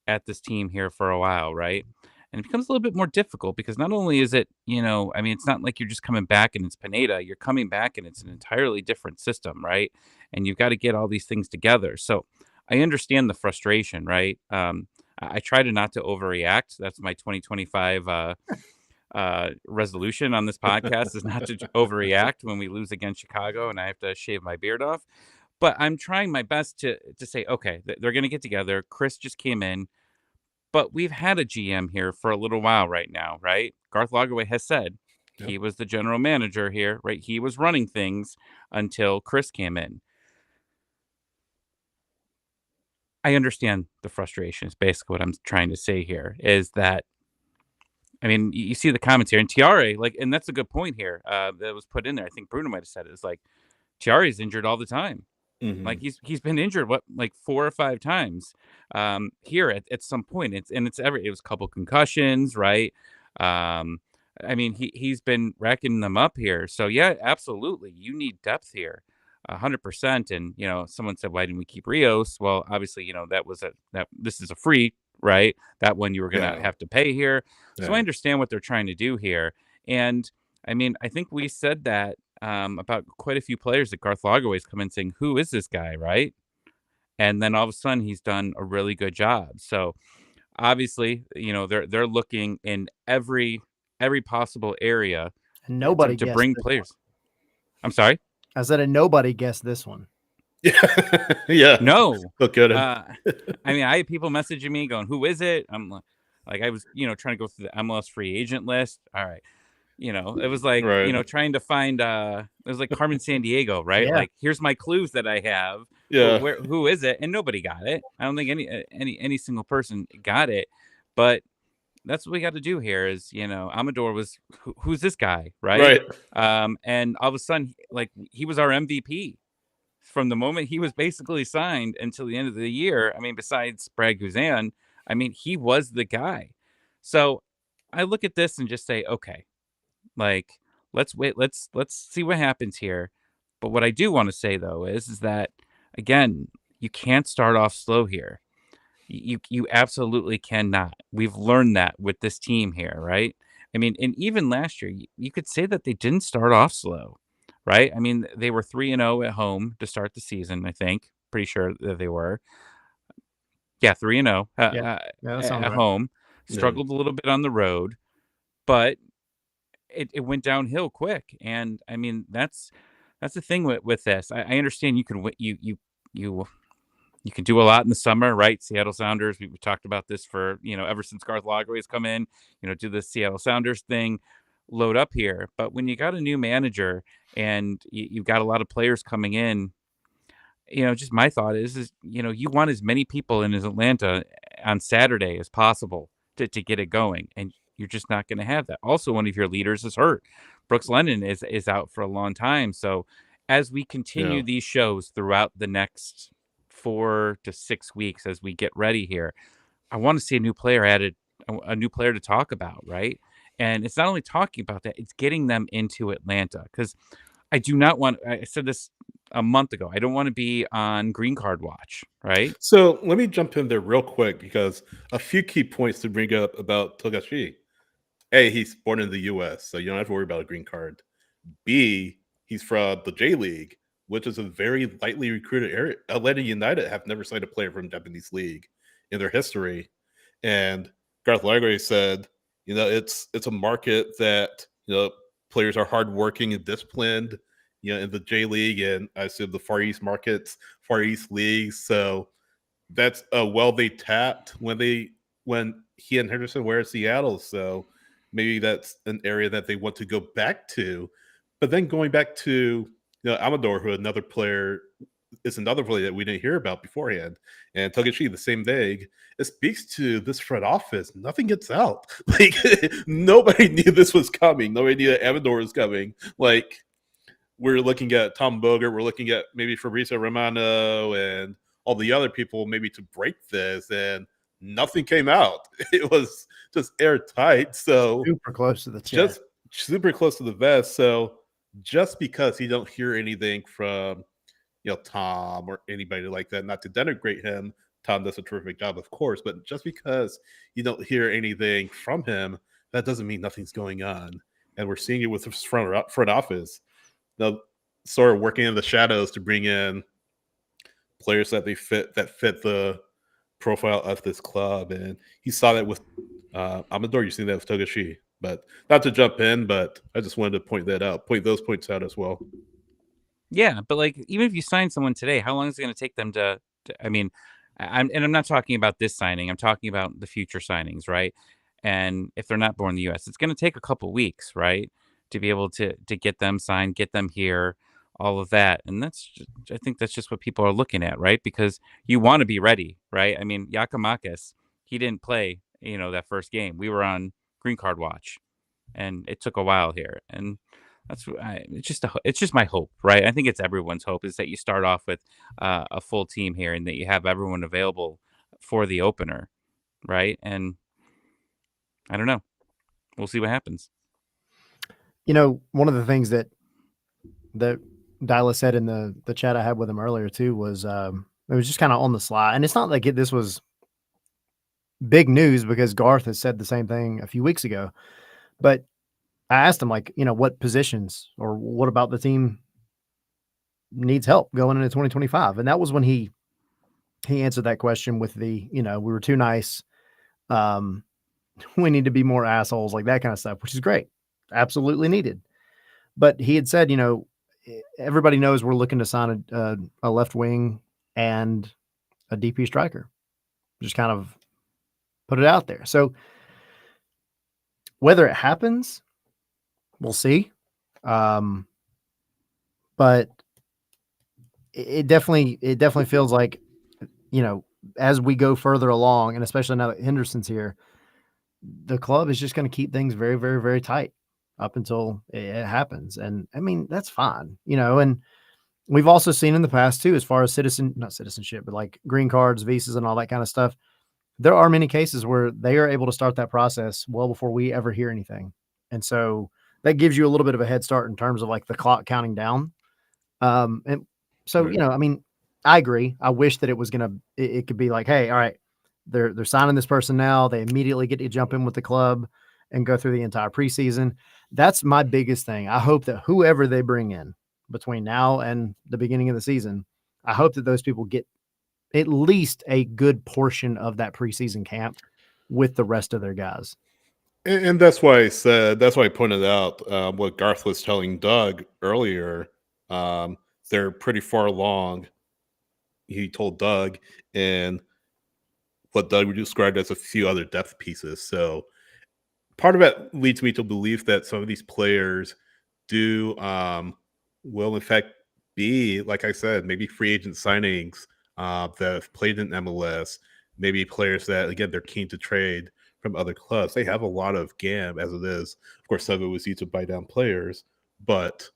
at this team here for a while, right? And it becomes a little bit more difficult because not only is it, it's not like you're just coming back and it's Pineda. You're coming back and it's an entirely different system, right? And you've got to get all these things together. So I understand the frustration, right? I try to not to overreact. That's my 2025 resolution on this podcast is not to overreact when we lose against Chicago and I have to shave my beard off. But I'm trying my best to say, okay, they're going to get together. Chris just came in, but we've had a GM here for a little while right now, right? Garth Lagerwey has said he was the general manager here, right? He was running things until Chris came in. I understand the frustration is basically what I'm trying to say here is that, I mean, you see the comments here and Tiare, and that's a good point here that was put in there. I think Bruno might have said it. It's like Tiare is injured all the time. Mm-hmm. Like he's been injured 4 or 5 times here at some point. It was a couple concussions, right? I mean he's been racking them up here. So yeah, absolutely, you need depth here, 100%. And someone said, why didn't we keep Rios? Well, obviously this is a free, right? That one you were gonna have to pay here. So I understand what they're trying to do here, and I mean I think we said that. About quite a few players that Garth Lagerwey's come in saying, who is this guy, right? And then all of a sudden he's done a really good job. So obviously, they're looking in every possible area and nobody to bring players. I'm sorry? I said, and nobody guessed this one. Yeah. No. Look at it. I mean, I had people messaging me going, who is it? I'm like, I was, trying to go through the MLS free agent list. All right. It was like, trying to find, it was like Carmen Sandiego, right? Yeah. Like, here's my clues that I have. Yeah. Who is it? And nobody got it. I don't think any single person got it. But that's what we got to do here is, Amador was, who's this guy, right? And all of a sudden, he was our MVP from the moment he was basically signed until the end of the year. I mean, besides Brad Guzan, I mean, he was the guy. So I look at this and just say, okay, let's wait. Let's see what happens here. But what I do want to say though is that again, you can't start off slow here. You absolutely cannot. We've learned that with this team here, right? I mean, and even last year, you could say that they didn't start off slow, right? I mean, they were 3-0 at home to start the season. I think, pretty sure that they were. Yeah, 3-0 at home. Struggled a little bit on the road, but it went downhill quick. And I mean, that's the thing with this. I understand you can you can do a lot in the summer, right? Seattle Sounders. We've talked about this for ever since Garth Lagerwey's come in. Do the Seattle Sounders thing, load up here. But when you got a new manager and you've got a lot of players coming in, just my thought is you want as many people in Atlanta on Saturday as possible to get it going, and you're just not going to have that. Also, one of your leaders is hurt. Brooks Lennon is out for a long time. So as we continue these shows throughout the next 4 to 6 weeks, as we get ready here, I want to see a new player added, a new player to talk about, right? And it's not only talking about that, it's getting them into Atlanta. Because I do not want, I said this a month ago, I don't want to be on green card watch, right? So let me jump in there real quick because a few key points to bring up about Togashi. A, he's born in the U.S., so you don't have to worry about a green card. B, he's from the J League, which is a very lightly recruited area. Atlanta United have never signed a player from Japanese league in their history. And Garth Lagerwey said, it's a market that, players are hardworking and disciplined, in the J League and I assume the Far East markets, Far East leagues. So that's they tapped when he and Henderson were in Seattle. So maybe that's an area that they want to go back to. But then going back to Amador, who another player that we didn't hear about beforehand, and Togashi, the same vague, it speaks to this front office. Nothing gets out. Nobody knew this was coming. Nobody knew that Amador was coming. We're looking at Tom Bogert. We're looking at maybe Fabrizio Romano and all the other people maybe to break this, and nothing came out. It was just airtight. So super close to the chest. super close to the vest. So just because you don't hear anything from Tom or anybody like that, not to denigrate him, Tom does a terrific job, of course, but just because you don't hear anything from him, that doesn't mean nothing's going on. And we're seeing it with the front office. They'll sort of working in the shadows to bring in players that fit the profile of this club. And he saw that with Amador. You've seen that with Togashi. But not to jump in, but I just wanted to point those points out as well. Yeah, but like even if you sign someone today, how long is it going to take them to I mean, I'm not talking about this signing. I'm talking about the future signings, right? And if they're not born in the US, it's going to take a couple weeks, right? To be able to get them signed, get them here, all of that. And I think that's just what people are looking at, right? Because you want to be ready, right? I mean, Yakamakis, he didn't play, that first game. We were on green card watch and it took a while here. And it's just my hope, right? I think it's everyone's hope is that you start off with a full team here and that you have everyone available for the opener, right? And I don't know, we'll see what happens. One of the things that Deila said in the chat I had with him earlier too was it was just kind of on the slide, and it's not like this was big news because Garth has said the same thing a few weeks ago, but I asked him, what positions or what about the team needs help going into 2025? And that was when he answered that question with we were too nice. We need to be more assholes, like that kind of stuff, which is great. Absolutely needed. But he had said, everybody knows we're looking to sign a left wing and a DP striker. Just kind of put it out there. So whether it happens, we'll see. But it definitely feels like, as we go further along, and especially now that Henderson's here, the club is just going to keep things very, very, very tight up until it happens. And I mean, that's fine, and we've also seen in the past too, as far as not citizenship, but like green cards, visas and all that kind of stuff. There are many cases where they are able to start that process well before we ever hear anything. And so that gives you a little bit of a head start in terms of like the clock counting down. And so, Right. I mean, I agree. I wish that it could be like, hey, all right, they're signing this person now. They immediately get to jump in with the club and go through the entire preseason. That's my biggest thing. I hope that whoever they bring in between now and the beginning of the season, I hope that those people get at least a good portion of that preseason camp with the rest of their guys. And that's why I pointed out what Garth was telling Doug earlier. They're pretty far along, he told Doug, and what Doug would describe as a few other depth pieces. So part of it leads me to believe that some of these players will in fact be, like I said, maybe free agent signings that have played in MLS, maybe players that, again, they're keen to trade from other clubs. They have a lot of GAM as it is. Of course, some of it was used to buy down players, but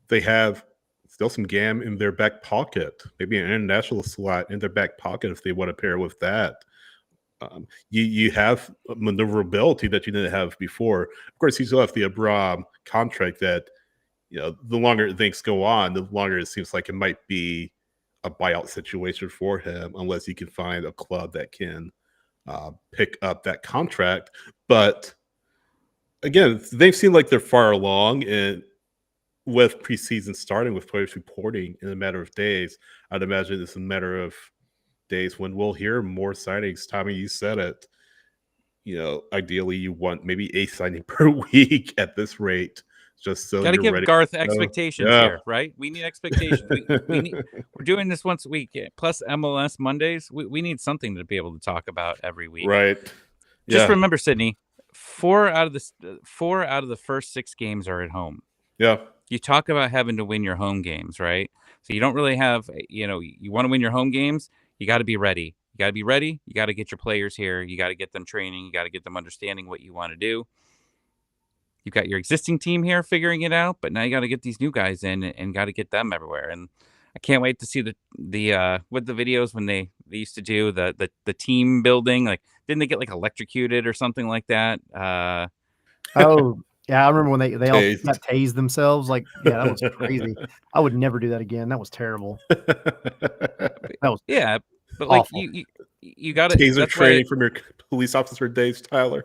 they have still some GAM in their back pocket, maybe an international slot in their back pocket if they want to pair with that. You have maneuverability that you didn't have before. Of course, you still have the Abram contract that, the longer things go on, the longer it seems like it might be a buyout situation for him, unless you can find a club that can pick up that contract. But again, they seem like they're far along, and with preseason starting, with players reporting in a matter of days, I'd imagine it's a matter of days when we'll hear more signings. Tommy, you said it. Ideally, you want maybe a signing per week at this rate, just so Got to you're give ready. Garth expectations here, right? We need expectations. We're doing this once a week, plus MLS Mondays. We need something to be able to talk about every week, right? Just remember, Sydney, 4 out of the first 6 games are at home. Yeah. You talk about having to win your home games, right? So you don't really have, you want to win your home games. You got to be ready. You got to be ready. You got to get your players here. You got to get them training. You got to get them understanding what you want to do. You've got your existing team here figuring it out, but now you got to get these new guys in and got to get them everywhere. And I can't wait to see the with the videos when they used to do the team building. Like, didn't they get like electrocuted or something like that? Oh, Yeah, I remember when they all Tased. got tased themselves. Like, yeah, that was crazy. I would never do that again. That was terrible. That was Yeah, but like awful. you got it. Taser That's why training from your police officer days, Tyler.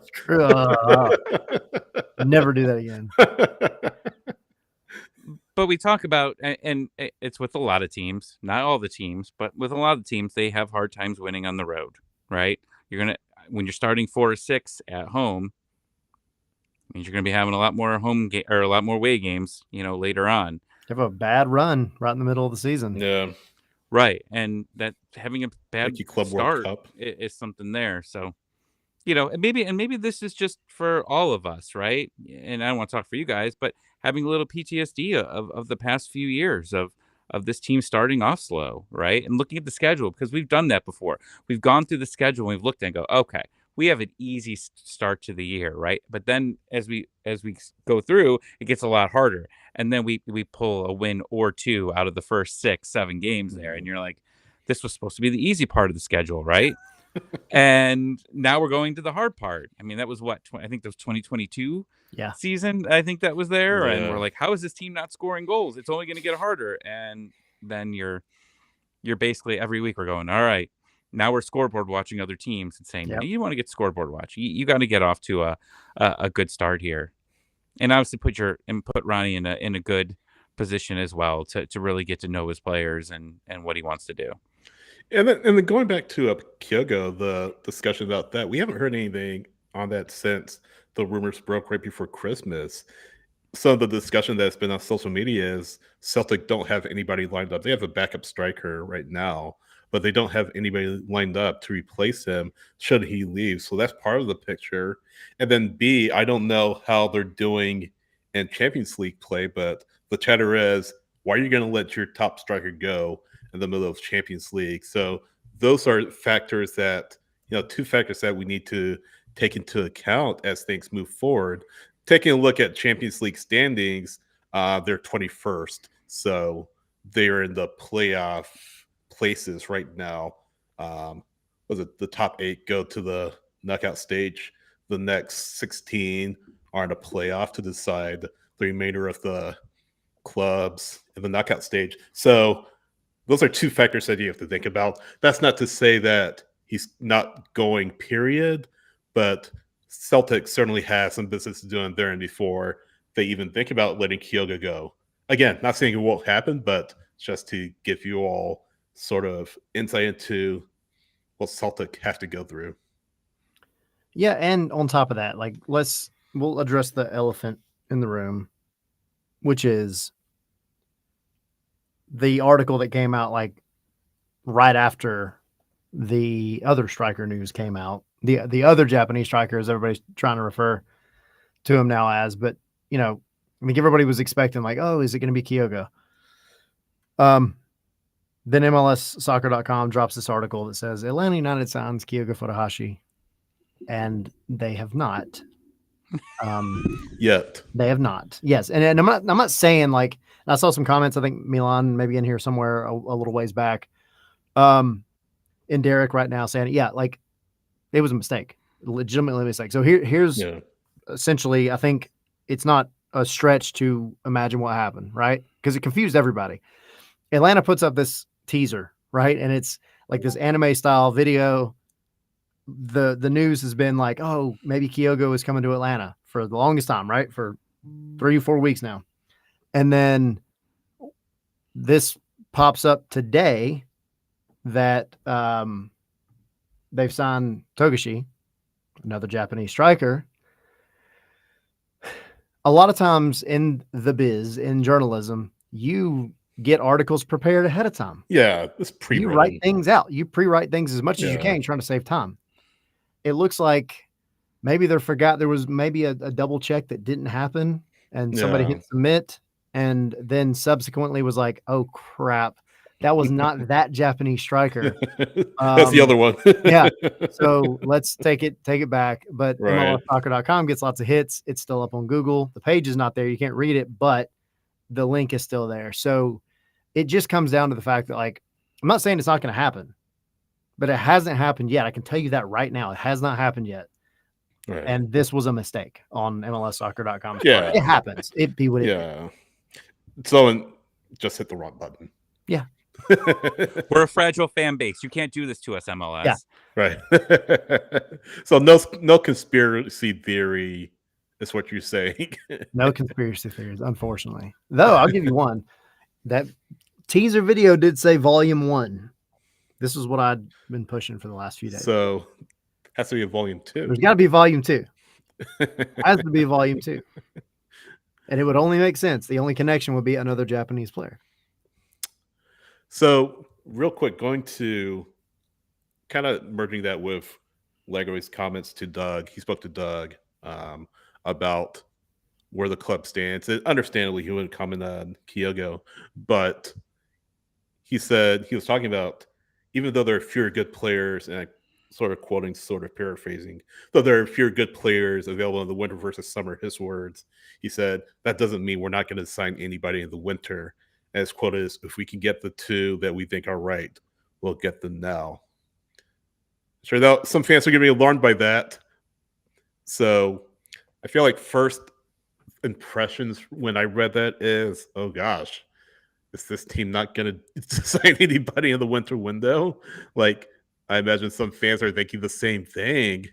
Never do that again. But we talk about, and it's with a lot of teams, not all the teams, but with a lot of teams, they have hard times winning on the road, right? When you're starting 4 or 6 at home, means you're gonna be having a lot more home game or a lot more away games, later on. You have a bad run right in the middle of the season. Yeah. Right, and that having a bad Nike Club World start Cup. is something there. So, and maybe this is just for all of us, right? And I don't want to talk for you guys, but having a little PTSD of the past few years of this team starting off slow, right? And looking at the schedule, because we've done that before. We've gone through the schedule and we've looked and go, okay, we have an easy start to the year, right? But then as we go through, it gets a lot harder. And then we pull a win or two out of the first 6, 7 games there. And you're like, this was supposed to be the easy part of the schedule, right? And now we're going to the hard part. I mean, that was what I think that was 2022 season. I think that was there, and we're like, how is this team not scoring goals? It's only going to get harder. And then you're basically every week we're going, all right, now we're scoreboard watching other teams and saying, you want to get scoreboard watch. You got to get off to a good start here, and obviously put Ronny in a good position as well to really get to know his players and what he wants to do. And then going back to Kyogo, the discussion about that, we haven't heard anything on that since the rumors broke right before Christmas. Some of the discussion that's been on social media is Celtic don't have anybody lined up. They have a backup striker right now, but they don't have anybody lined up to replace him should he leave. So that's part of the picture. And then B, I don't know how they're doing in Champions League play, but the chatter is, why are you going to let your top striker go in the middle of Champions League? So those are factors that, 2 factors that we need to take into account as things move forward. Taking a look at Champions League standings, they're 21st. So they're in the playoff places right now. Was it the top 8 go to the knockout stage? The next 16 are in a playoff to decide the remainder of the clubs in the knockout stage. So those are 2 factors that you have to think about. That's not to say that he's not going, period, but Celtic certainly has some business to do in there and before they even think about letting Kyogo go. Again, not saying it won't happen, but just to give you all sort of insight into what Celtic have to go through. Yeah, and on top of that, like we'll address the elephant in the room, which is the article that came out like right after the other striker news came out. The other Japanese striker, as everybody's trying to refer to him now as, but I think everybody was expecting like, oh, is it going to be Kyogo? Then MLSsoccer.com drops this article that says Atlanta United signs Kyogo Furuhashi, and they have not. Yet. They have not. Yes, and I'm not saying like, I saw some comments. I think Milan maybe in here somewhere a little ways back. And Derek right now saying, yeah, like it was a mistake, legitimately a mistake. So here's essentially, I think it's not a stretch to imagine what happened, right? Because it confused everybody. Atlanta puts up this teaser, right? And it's like this anime style video. The news has been like, oh, maybe Kyogo is coming to Atlanta for the longest time, right? For 3 or 4 weeks now. And then this pops up today that they've signed Togashi, another Japanese striker. A lot of times in the biz, in journalism, you get articles prepared ahead of time. Yeah, it's pre-written. You write things out. You pre-write things as much as you can, trying to save time. It looks like maybe they forgot there was maybe a double check that didn't happen, and somebody hit submit, and then subsequently was like, "Oh crap, that was not that Japanese striker." That's the other one. Yeah. So let's take it back. But MLSsoccer.com gets lots of hits. It's still up on Google. The page is not there. You can't read it, but the link is still there. So it just comes down to the fact that, like, I'm not saying it's not going to happen, but it hasn't happened yet. I can tell you that right now. It has not happened yet. Right. And this was a mistake on MLSsoccer.com. Yeah. It happens. It be what it is. Yeah. Someone just hit the wrong button. Yeah. We're a fragile fan base. You can't do this to us, MLS. Yeah. Right. So no conspiracy theory is what you're saying. No conspiracy theories, unfortunately. Though I'll give you one. That teaser video did say volume 1. This is what I'd been pushing for the last few days. So has to be a volume 2. There's got to be volume 2. Has to be volume 2. And it would only make sense. The only connection would be another Japanese player. So real quick, going to kind of merging that with Lego's comments to Doug. He spoke to Doug about where the club stands. And understandably, he wouldn't comment on Kyogo, but he said he was talking about even though there are fewer good players, and I sort of quoting, sort of paraphrasing, though there are fewer good players available in the winter versus summer, his words, he said, that doesn't mean we're not going to sign anybody in the winter. And his quote is, if we can get the 2 that we think are right, we'll get them now. Sure, though, some fans are going to be alarmed by that. So I feel like first impressions when I read that is, oh gosh, is this team not going to sign anybody in the winter window? Like, I imagine some fans are thinking the same thing.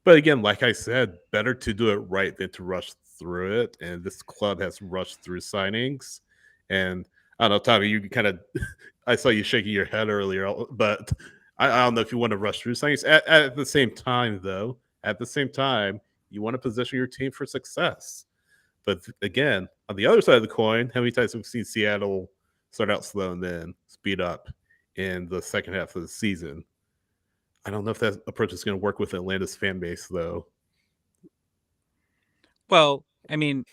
But again, like I said, better to do it right than to rush through it. And this club has rushed through signings. And I don't know, Tommy, you kind of, I saw you shaking your head earlier, but I don't know if you want to rush through signings. At the same time, though, you want to position your team for success. But again, on the other side of the coin, how many times have we seen Seattle start out slow and then speed up in the second half of the season? I don't know if that approach is going to work with Atlanta's fan base, though. Well, I mean,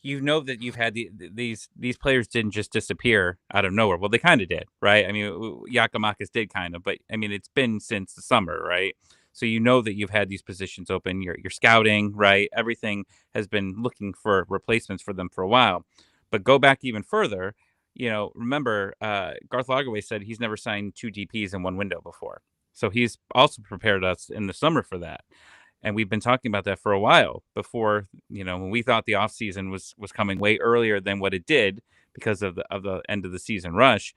you know that you've had these players didn't just disappear out of nowhere. Well, they kind of did, right? I mean, Giakoumakis did kind of, but I mean, it's been since the summer, right? So you know that you've had these positions open. You're scouting, right? Everything has been looking for replacements for them for a while. But go back even further. You know, remember, Garth Lagerwey said he's never signed 2 DPs in one window before. So he's also prepared us in the summer for that. And we've been talking about that for a while before, you know, when we thought the offseason was coming way earlier than what it did because of the end of the season rush.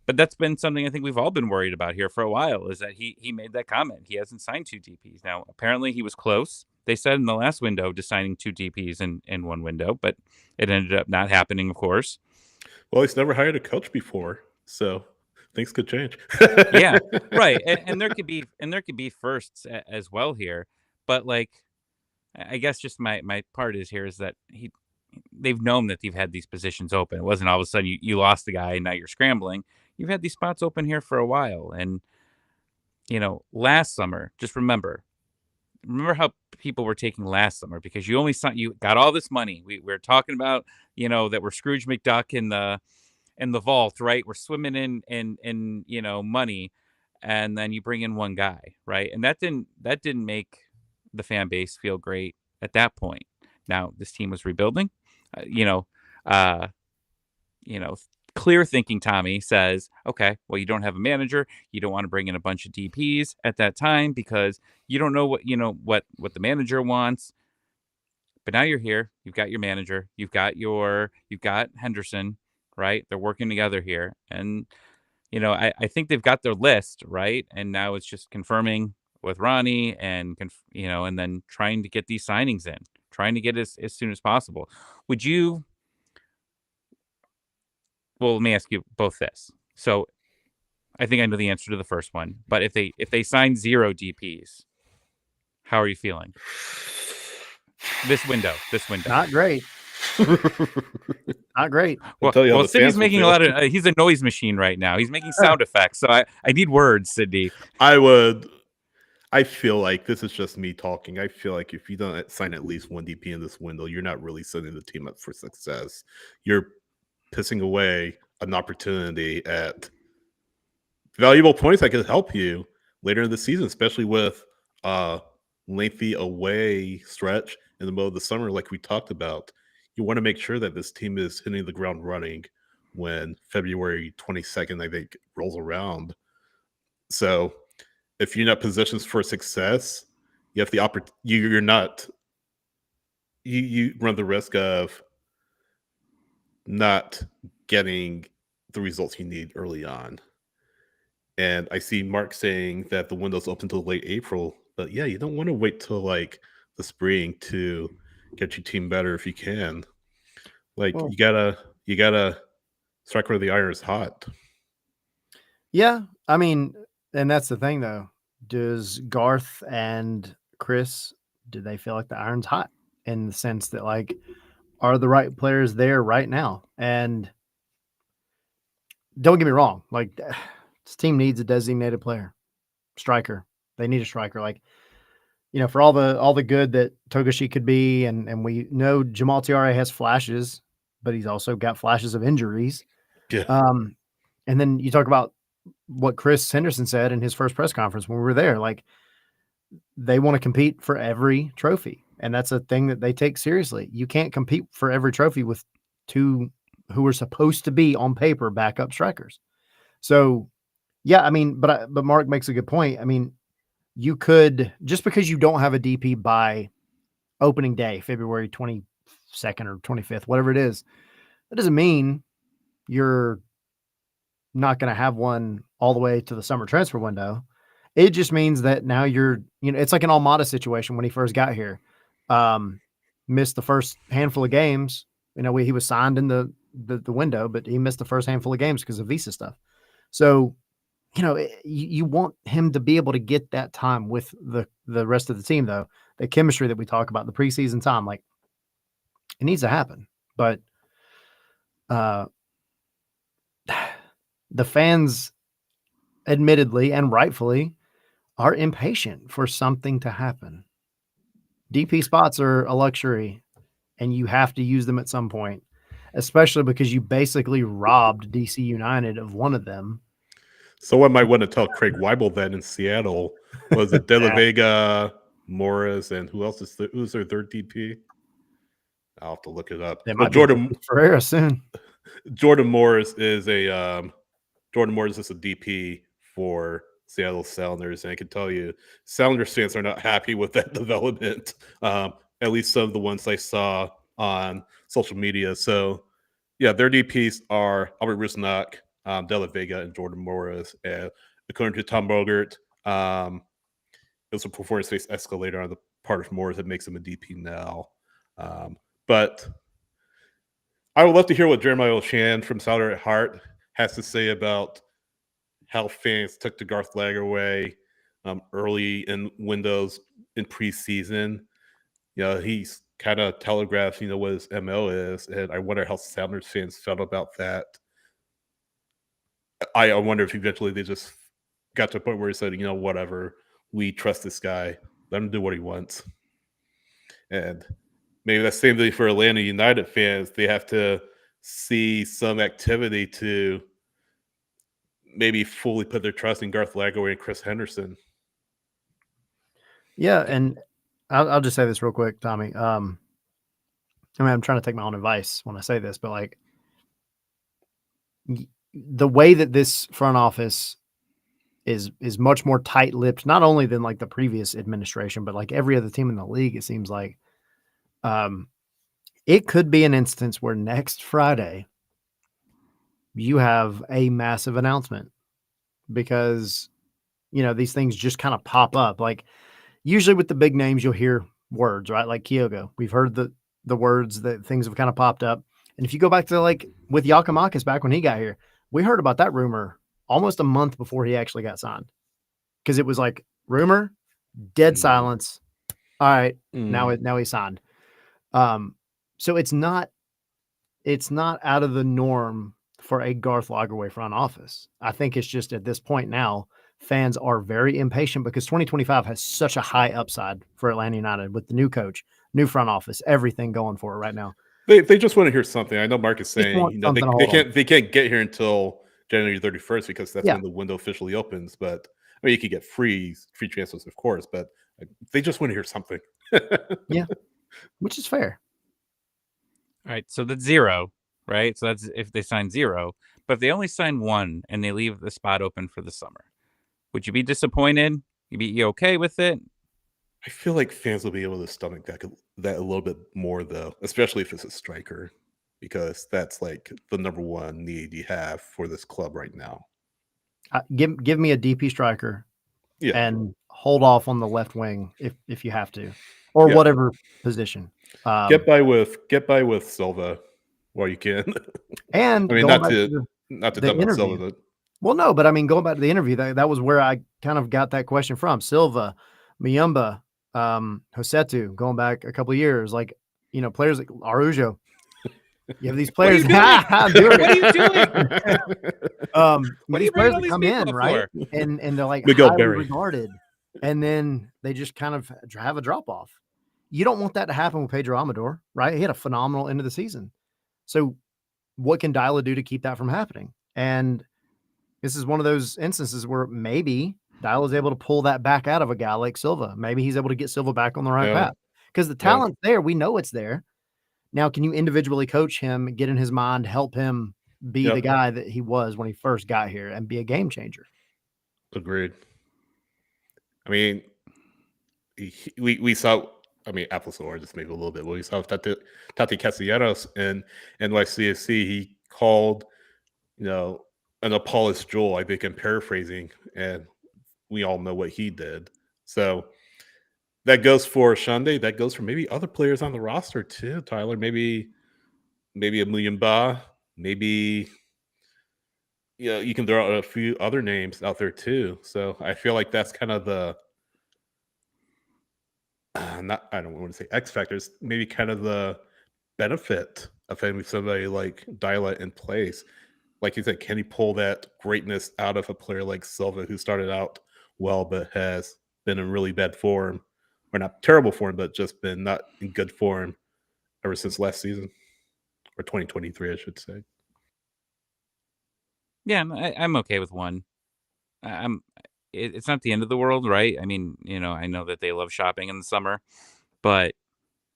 But that's been something I think we've all been worried about here for a while, is that he made that comment. He hasn't signed 2 DPs. Now, apparently he was close. They said in the last window to signing 2 DPs in one window, but it ended up not happening, of course. Well, he's never hired a coach before, so things could change. Yeah, right. And there could be firsts as well here. But like, I guess just my part is that they've known that they've had these positions open. It wasn't all of a sudden you lost the guy and now you're scrambling. You've had these spots open here for a while. And, you know, last summer, just remember how people were taking last summer, because you got all this money. We're talking about, you know, that we're Scrooge McDuck in the vault, right? We're swimming in you know, money, and then you bring in one guy, right? And that didn't make the fan base feel great at that point. Now this team was rebuilding. You know, clear thinking Tommy says, okay, well, you don't have a manager. You don't want to bring in a bunch of DPs at that time because you don't know what the manager wants. But now you're here. You've got your manager. You've got Henderson, right? They're working together here. And, you know, I think they've got their list, right? And now it's just confirming with Ronny and, you know, and then trying to get these signings in, trying to get as soon as possible. Well, let me ask you both this. So I think I know the answer to the first one, but if they sign 0 DPs, how are you feeling? This window. Not great. Not great. Well, Sydney's making a lot of. He's a noise machine right now. He's making sound effects. So I need words, Sydney. I feel like this is just me talking. I feel like if you don't sign at least 1 DP in this window, you're not really setting the team up for success. You're pissing away an opportunity at valuable points that could help you later in the season, especially with lengthy away stretch in the middle of the summer, like we talked about. You want to make sure that this team is hitting the ground running when February 22nd, I think, rolls around. So if you're not positioned for success, you have the you're not you run the risk of not getting the results you need early on. And I see Mark saying that the window's open till late April, but yeah, you don't want to wait till like the spring to get your team better if you can. Like Well, you gotta strike where the iron is hot. yeah, I mean, and that's the thing though. Does Garth and Chris, do they feel like the iron's hot in the sense that like are the right players there right now? And don't get me wrong, like this team needs a designated player, striker. They need a striker. Like, for all the good that Togashi could be, and we know Jamal Tiare has flashes, but he's also got flashes of injuries. Yeah. And then you talk about what Chris Henderson said in his first press conference when we were there. Like, they want to compete for every trophy, and that's a thing that they take seriously. You can't compete for every trophy with two who are supposed to be on paper backup strikers. So, yeah, I mean, but Mark makes a good point. I mean, you could, just because you don't have a DP by opening day, February 22nd or 25th, whatever it is, that doesn't mean you're not going to have one all the way to the summer transfer window. It just means that now it's like an Almada situation when he first got here. Missed the first handful of games. He was signed in the window, but he missed the first handful of games because of visa stuff. So, you want him to be able to get that time with the rest of the team, though. The chemistry that we talk about, the preseason time, like it needs to happen. But the fans, admittedly and rightfully, are impatient for something to happen. DP spots are a luxury, and you have to use them at some point, especially because you basically robbed DC United of one of them. Someone might want to tell Craig Weibel that in Seattle was it De La Vega, Morris, and who's their third DP? I'll have to look it up. It might be Ferreira soon. Jordan Morris is a DP for Seattle Sounders, and I can tell you, Sounders fans are not happy with that development. At least some of the ones I saw on social media. So, yeah, their DPs are Albert Rusnak, De La Vega, and Jordan Morris. And according to Tom Bogert, it was a performance-based escalator on the part of Morris that makes him a DP now. But I would love to hear what Jeremiah O'Shan from Souder at Heart has to say about how fans took the Garth Lagerway early in windows in preseason. He's kind of telegraphed, what his MO is, and I wonder how Sounders fans felt about that. I wonder if eventually they just got to a point where he said, whatever, we trust this guy, let him do what he wants. And maybe that's the same thing for Atlanta United fans. They have to see some activity to maybe fully put their trust in Garth Lagerway and Chris Henderson. Yeah, and I'll just say this real quick, Tommy. I'm trying to take my own advice when I say this, but like the way that this front office is much more tight-lipped, not only than like the previous administration, but like every other team in the league, it seems like it could be an instance where next Friday you have a massive announcement because, these things just kind of pop up. Like usually with the big names, you'll hear words, right? Like Kyogo. We've heard the words that things have kind of popped up. And if you go back to like with Giacomakis back when he got here, we heard about that rumor almost a month before he actually got signed. Because it was like rumor, dead silence. All right, now he's signed. So it's not out of the norm for a Garth Lagerway front office. I think it's just at this point now, fans are very impatient because 2025 has such a high upside for Atlanta United with the new coach, new front office, everything going for it right now. They just want to hear something. I know Mark is saying they can't get here until January 31st because that's when the window officially opens. But I mean, you could get free transfers, of course, but they just want to hear something. Yeah, which is fair. All right, so that's 0, right? So that's if they sign 0. But if they only sign 1 and they leave the spot open for the summer, would you be disappointed? You okay with it? I feel like fans will be able to stomach that a little bit more, though, especially if it's a striker, because that's like the number one need you have for this club right now. Give me a DP striker, and hold off on the left wing if you have to, or whatever position. Get by with Silva while you can. And I mean, not to the dump on Silva, but well, no, but I mean, going back to the interview, that was where I kind of got that question from. Silva, Muyumba, Josetu, going back a couple of years, like, you know, players like Araujo. You have these players. I'm doing what are you doing? What these players that come in, right? And they're like highly regarded, and then they just kind of have a drop off. You don't want that to happen with Pedro Amador, right? He had a phenomenal end of the season. So what can Deila do to keep that from happening? And this is one of those instances where maybe Deila is able to pull that back out of a guy like Silva. Maybe he's able to get Silva back on the right path, because the talent's there. We know it's there. Now, can you individually coach him, get in his mind, help him be the guy that he was when he first got here and be a game changer? Agreed. I mean, we saw. I mean, Apples or just maybe a little bit. Well, we saw Tati Castellanos in NYCFC. He called, you know, an Apollos Joel, I think I'm paraphrasing, and we all know what he did. So that goes for Shande. That goes for maybe other players on the roster too, Tyler. Maybe a Muyumba. Maybe, you know, you can throw out a few other names out there too. So I feel like that's kind of the I don't want to say X factors, maybe kind of the benefit of having somebody like Deila in place. Like you said, can he pull that greatness out of a player like Silva, who started out well but has been in really bad form, or not terrible form, but just been not in good form ever since last season, or 2023, I should say. Yeah, I'm okay with one. It's not the end of the world, right? I mean, you know, I know that they love shopping in the summer, but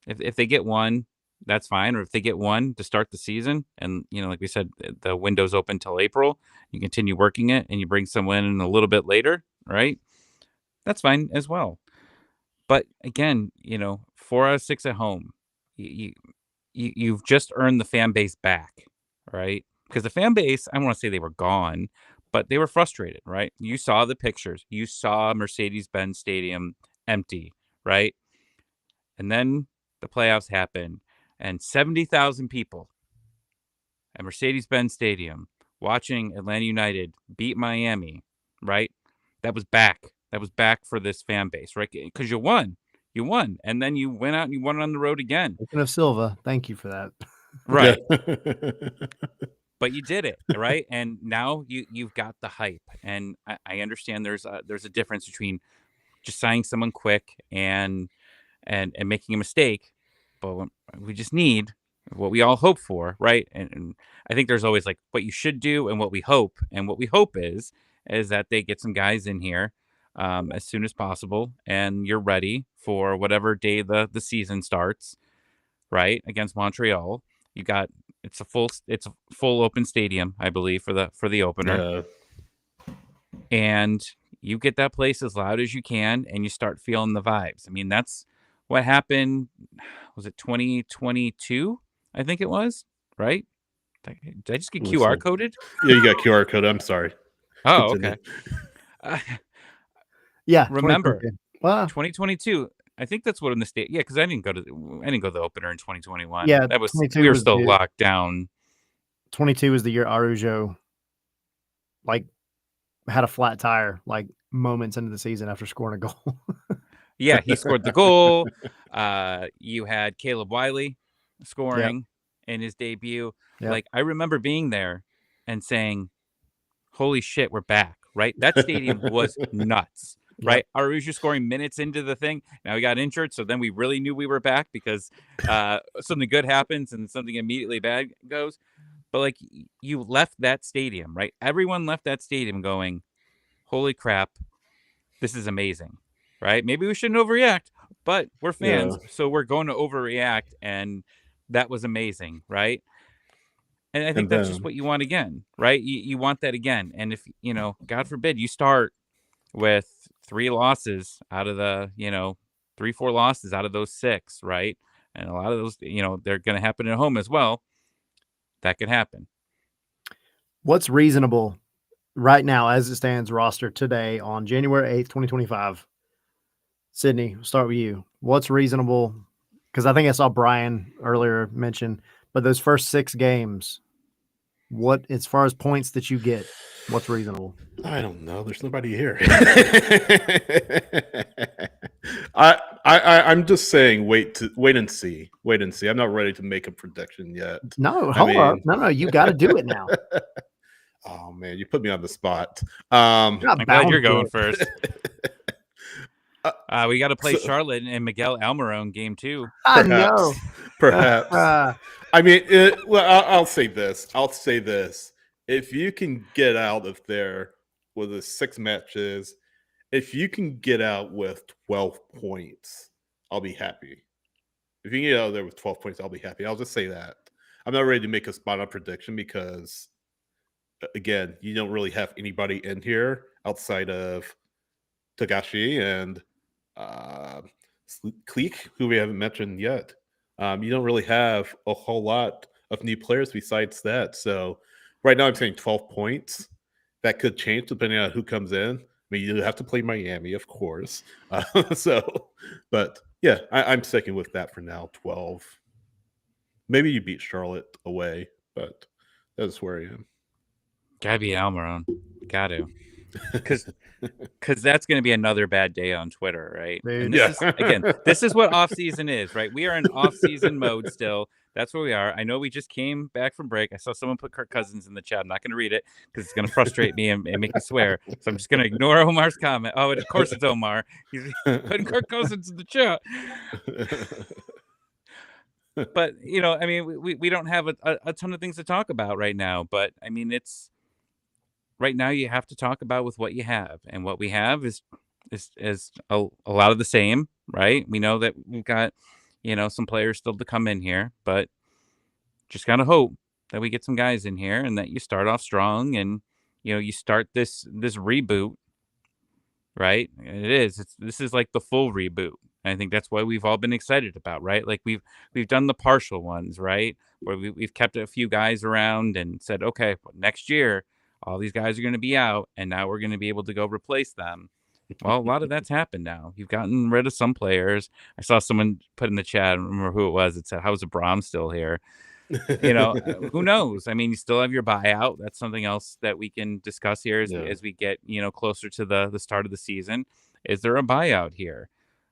if they get one, that's fine. Or if they get one to start the season, and, you know, like we said, the window's open till April, you continue working it, and you bring someone in a little bit later, right? That's fine as well. But again, you know, 4 out of 6 at home, you've just earned the fan base back, right? Because the fan base, I don't want to say they were gone, but they were frustrated, right? You saw the pictures. You saw Mercedes-Benz Stadium empty, right? And then the playoffs happen, and 70,000 people at Mercedes-Benz Stadium watching Atlanta United beat Miami, right? That was back. That was back for this fan base, right? Because you won. You won. And then you went out and you won on the road again. Speaking of Silva, thank you for that. Right. But you did it, right? And now you've got the hype. And I understand there's a difference between just signing someone quick and making a mistake. But we just need what we all hope for, right? And I think there's always like what you should do and what we hope. And what we hope is that they get some guys in here as soon as possible, and you're ready for whatever day the season starts, right? Against Montreal. You got it's a full open stadium, I believe, for the opener. And you get that place as loud as you can, and you start feeling the vibes. I mean, that's what happened. Was it 2022? I think it was, right? Did I just get QR coded? Yeah, you got QR code. I'm sorry. Oh, okay. Yeah. Remember, 2022. I think that's what in the state. Yeah, because I didn't go to the opener in 2021. Yeah, that was we were still locked down. 22 was the year Araujo like had a flat tire like moments into the season after scoring a goal. Yeah, he scored the goal. You had Caleb Wiley scoring in his debut. Yep. Like, I remember being there and saying, "Holy shit, we're back!" Right? That stadium was nuts. Right? Araujo scoring minutes into the thing. Now he got injured, so then we really knew we were back because something good happens and something immediately bad goes. But like, you left that stadium, right? Everyone left that stadium going, "Holy crap, this is amazing." Right? Maybe we shouldn't overreact, but we're fans, so we're going to overreact, and that was amazing, right? And I think that's just what you want again, right? You want that again. And if, you know, God forbid, you start with 3 losses out of the, you know, 3-4 losses out of those 6, right? And a lot of those, they're going to happen at home as well. That could happen. What's reasonable right now as it stands roster today on January 8th, 2025? Sydney, we'll start with you. What's reasonable? Because I think I saw Brian earlier mention, but those first 6 games, what, as far as points that you get, what's reasonable? I don't know. There's nobody here. I'm just saying, wait and see. Wait and see. I'm not ready to make a prediction yet. No, hold up. No, you got to do it now. Oh man, you put me on the spot. I'm glad you're going first. We got to play Charlotte and Miguel Almiron game 2. I know. Perhaps. I mean, I'll say this. If you can get out of there with the 6 matches, if you can get out with 12 points, I'll be happy. If you can get out of there with 12 points, I'll be happy. I'll just say that. I'm not ready to make a spot-on prediction because, again, you don't really have anybody in here outside of Tagashi and Cleek, who we haven't mentioned yet. You don't really have a whole lot of new players besides that. So right now I'm saying 12 points. That could change depending on who comes in. I mean, you have to play Miami, of course. But yeah, I'm sticking with that for now, 12. Maybe you beat Charlotte away, but that's where I am. Gotta be Almiron. Got to. Because that's going to be another bad day on Twitter, right? Dude. And this is what off-season is, right? We are in off-season mode still. That's where we are. I know we just came back from break. I saw someone put Kirk Cousins in the chat. I'm not going to read it because it's going to frustrate me and make me swear. So I'm just going to ignore Omar's comment. Oh, of course it's Omar. He's putting Kirk Cousins in the chat. But, I mean, we don't have a ton of things to talk about right now. But, I mean, it's right now you have to talk about with what you have. And what we have is a lot of the same, right? We know that we've got some players still to come in here, but just gotta hope that we get some guys in here and that you start off strong and you start this reboot, right? This is like the full reboot. And I think that's why we've all been excited about, right? Like we've done the partial ones, right? Where we've kept a few guys around and said, okay, next year all these guys are going to be out, and now we're going to be able to go replace them. Well, a lot of that's happened now. You've gotten rid of some players. I saw someone put in the chat, I don't remember who it was. It said, how's Abram still here? Who knows? I mean, you still have your buyout. That's something else that we can discuss here as we get, closer to the start of the season. Is there a buyout here?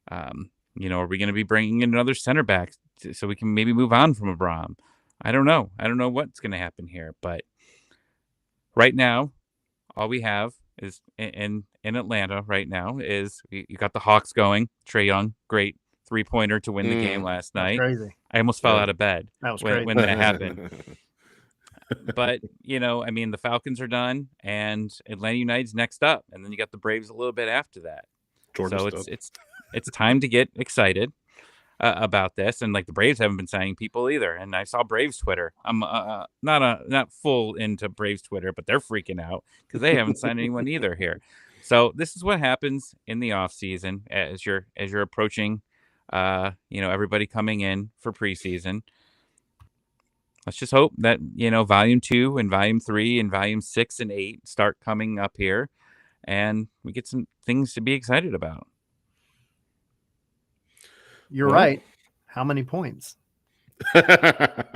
Are we going to be bringing in another center back so we can maybe move on from Abram? I don't know. I don't know what's going to happen here. But right now, all we have is in Atlanta right now is you got the Hawks going. Trae Young, great 3-pointer to win the game last night. Crazy. I almost fell out of bed when that happened. But, I mean, the Falcons are done and Atlanta United's next up. And then you got the Braves a little bit after that. So it's time to get excited about this. And like the Braves haven't been signing people either. And I saw Braves Twitter. I'm not full into Braves Twitter, but they're freaking out because they haven't signed anyone either here. So this is what happens in the off season as you're approaching, everybody coming in for preseason. Let's just hope that, volume 2 and volume 3 and volume 6 and 8 start coming up here and we get some things to be excited about. You're right. How many points? Out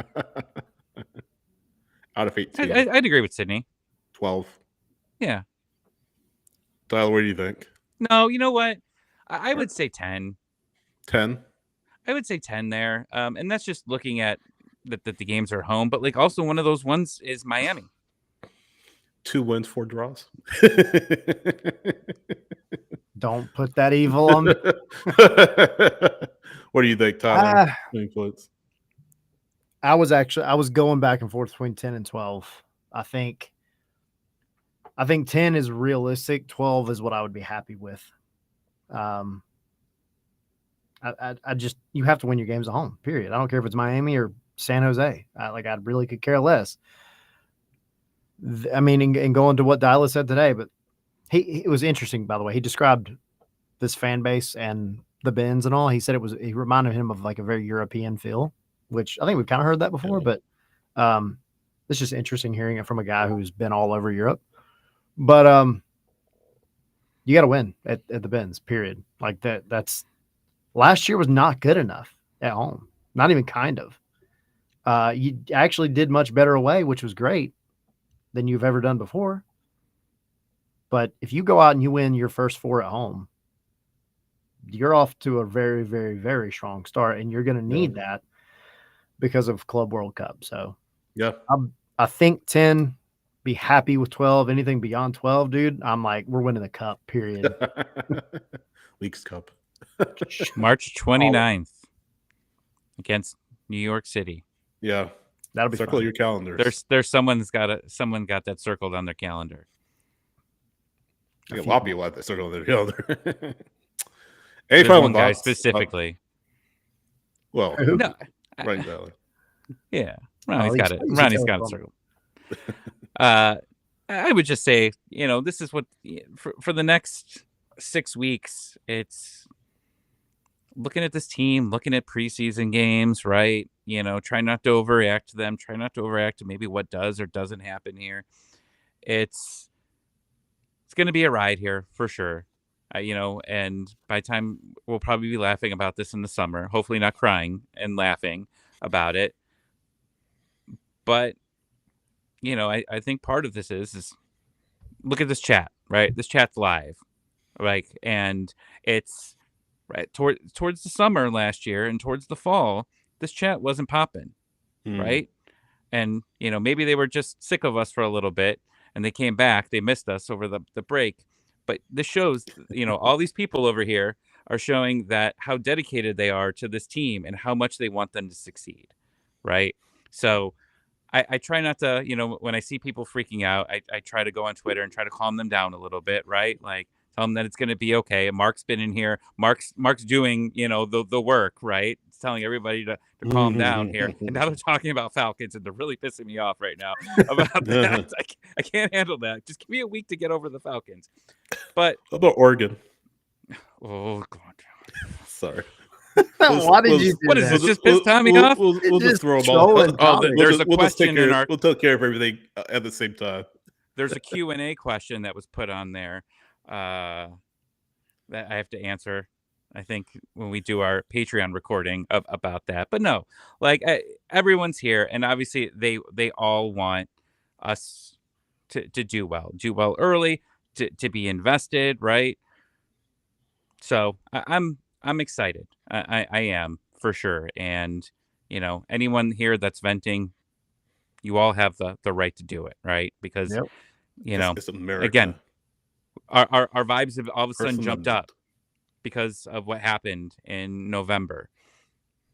of 18. I'd agree with Sydney. 12. Yeah. Tyler, what do you think? No, you know what? I would say 10. 10? I would say 10 there. And that's just looking at that the games are home. But like also one of those ones is Miami. 2 wins, 4 draws. Don't put that evil on me. What do you think, Tyler? I was going back and forth between 10 and 12. I think 10 is realistic. 12 is what I would be happy with. I just, you have to win your games at home, period. I don't care if it's Miami or San Jose. I really could care less. I mean, and going to what Deila said today, but it was interesting, by the way. He described this fan base and the bins and all. He said he reminded him of like a very European feel, which I think we've kind of heard that before, but it's just interesting hearing it from a guy who's been all over Europe. But you got to win at the bins, period. Like that's last year was not good enough at home. Not even kind of. You actually did much better away, which was great than you've ever done before. But if you go out and you win your first 4 at home, you're off to a very, very, very strong start, and you're going to need that because of Club World Cup. So yeah, I think 10, be happy with 12. Anything beyond 12, dude, I'm like, we're winning the cup, period. Leagues Cup. March 29th against New York City. Yeah. That'll be circle fun. your calendars. There's someone got that circled on their calendar. A lot of people have that circle on their calendar. Any final guy specifically? Well, no, Ronny Deila. Yeah, Ronnie's got it. Ronnie's got it circled. I would just say, this is what for the next 6 weeks. It's looking at this team, looking at preseason games, right? Try not to overreact to them. Try not to overreact to maybe what does or doesn't happen here. It's going to be a ride here for sure. And by the time we'll probably be laughing about this in the summer, hopefully not crying and laughing about it. But, I think part of this is look at this chat, right? This chat's live, right? And it's right towards the summer last year and towards the fall, this chat wasn't popping, right? And, maybe they were just sick of us for a little bit and they came back. They missed us over the break. But this shows, all these people over here are showing that how dedicated they are to this team and how much they want them to succeed, right? So I try not to, when I see people freaking out, I try to go on Twitter and try to calm them down a little bit, right? Like tell them that it's going to be okay. And Mark's been in here. Mark's doing, the work, right? It's telling everybody to calm down here. And now they're talking about Falcons and they're really pissing me off right now about that. I can't handle that. Just give me a week to get over the Falcons. But how about Oregon? Oh God! Sorry. Why did you do what that? is this? Just piss Tommy off? We'll just throw them all. There's a question in our. We'll take care of everything at the same time. There's a Q&A question that was put on there that I have to answer. I think when we do our Patreon recording about that. But no, like everyone's here, and obviously they all want us to do well early, to be invested, right? So I'm excited. I am for sure. And, anyone here that's venting, you all have the right to do it. Right. Because, it's America. Again, our vibes have all of a sudden jumped up because of what happened in November.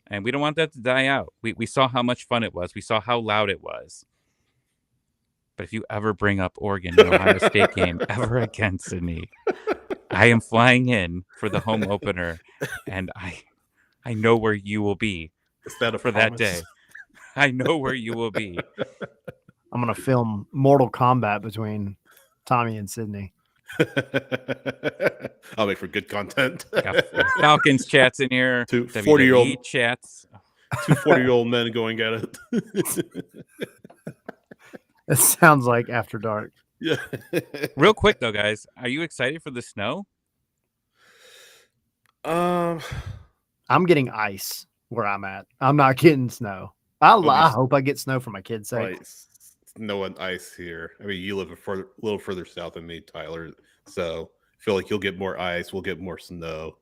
And we don't want that to die out. We saw how much fun it was. We saw how loud it was. But if you ever bring up Oregon and Ohio State game ever again, Sydney, I am flying in for the home opener, and I know where you will be for that day. I know where you will be. I'm going to film Mortal Kombat between Tommy and Sydney. I'll make for good content. Falcons chats in here. 2 40-year-old chats. 2 40-year-old men going at it. It sounds like After Dark. Yeah. Real quick though, guys, are you excited for the snow? I'm getting ice where I'm at. I'm not getting snow. I hope I get snow for my kids' sake. Ice. No ice here. I mean, you live a little further south than me, Tyler. So I feel like you'll get more ice. We'll get more snow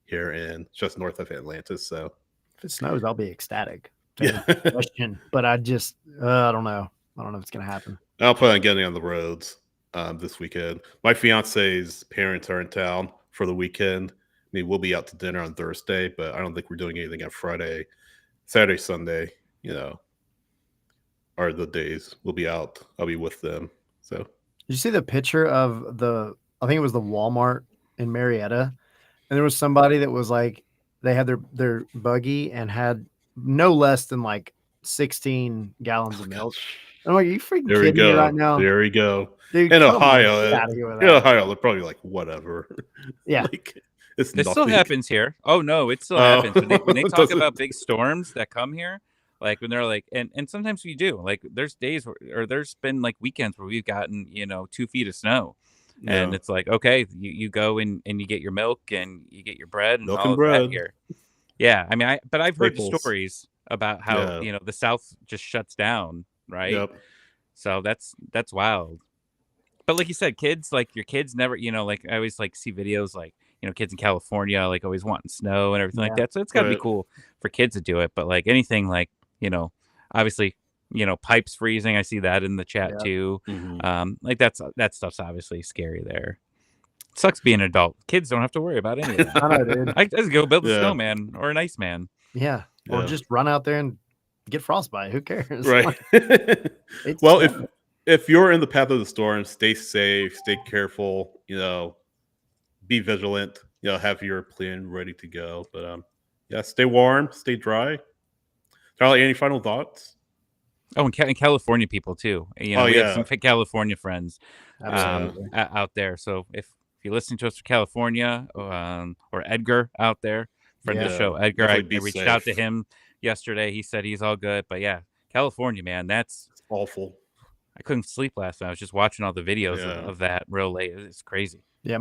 here in just north of Atlanta. So if it snows, I'll be ecstatic. Yeah. Question, but I just I don't know. I don't know if it's gonna happen. I'll plan on getting on the roads this weekend. My fiance's parents are in town for the weekend. I mean, we'll be out to dinner on Thursday, but I don't think we're doing anything on Friday. Saturday, Sunday, are the days we'll be out. I'll be with them. So did you see the picture of I think it was the Walmart in Marietta, and there was somebody that was like, they had their buggy and had no less than like 16 gallons of milk. I'm like, are you freaking kidding me right now? There we go. Dude, in Ohio, they're probably like, whatever. Yeah. It's This still nothing. happens here. Oh no, it still happens when they talk Does it? about big storms that come here. Like when they're like, and sometimes we do. Like there's days or there's been like weekends where we've gotten 2 feet of snow, and Yeah. it's like okay, you go and you get your milk and you get your bread and Milk all and of that bread. here. Yeah, I mean, but I've heard Staples. stories about how Yeah. the South just shuts down, right? Yep. So that's wild. But like you said, kids, like your kids never, like I always like see videos like, kids in California like always wanting snow and everything like Yeah. that. So it's got to be Right. cool for kids to do it. But like anything like, obviously, pipes freezing. I see that in the chat Yeah. too. Mhm. Like that stuff's obviously scary there. Sucks being an adult. Kids don't have to worry about any of that. I know, dude. I just go build a Yeah. snowman or an iceman. Yeah. Or Yeah. just run out there and get frostbite. Who cares? Right. Like, it's Well, fun. if you're in the path of the storm, stay safe, stay careful, be vigilant, have your plan ready to go. But yeah, stay warm, stay dry. Charlie, any final thoughts? Oh, and California people too. We have some California friends Absolutely. out there. So if you're listening to us from California, or Edgar out there, friend of the show, Edgar, I reached out to him yesterday. He said he's all good. But yeah, California, man, that's awful. I couldn't sleep last night. I was just watching all the videos of that real late. It's crazy. Yeah,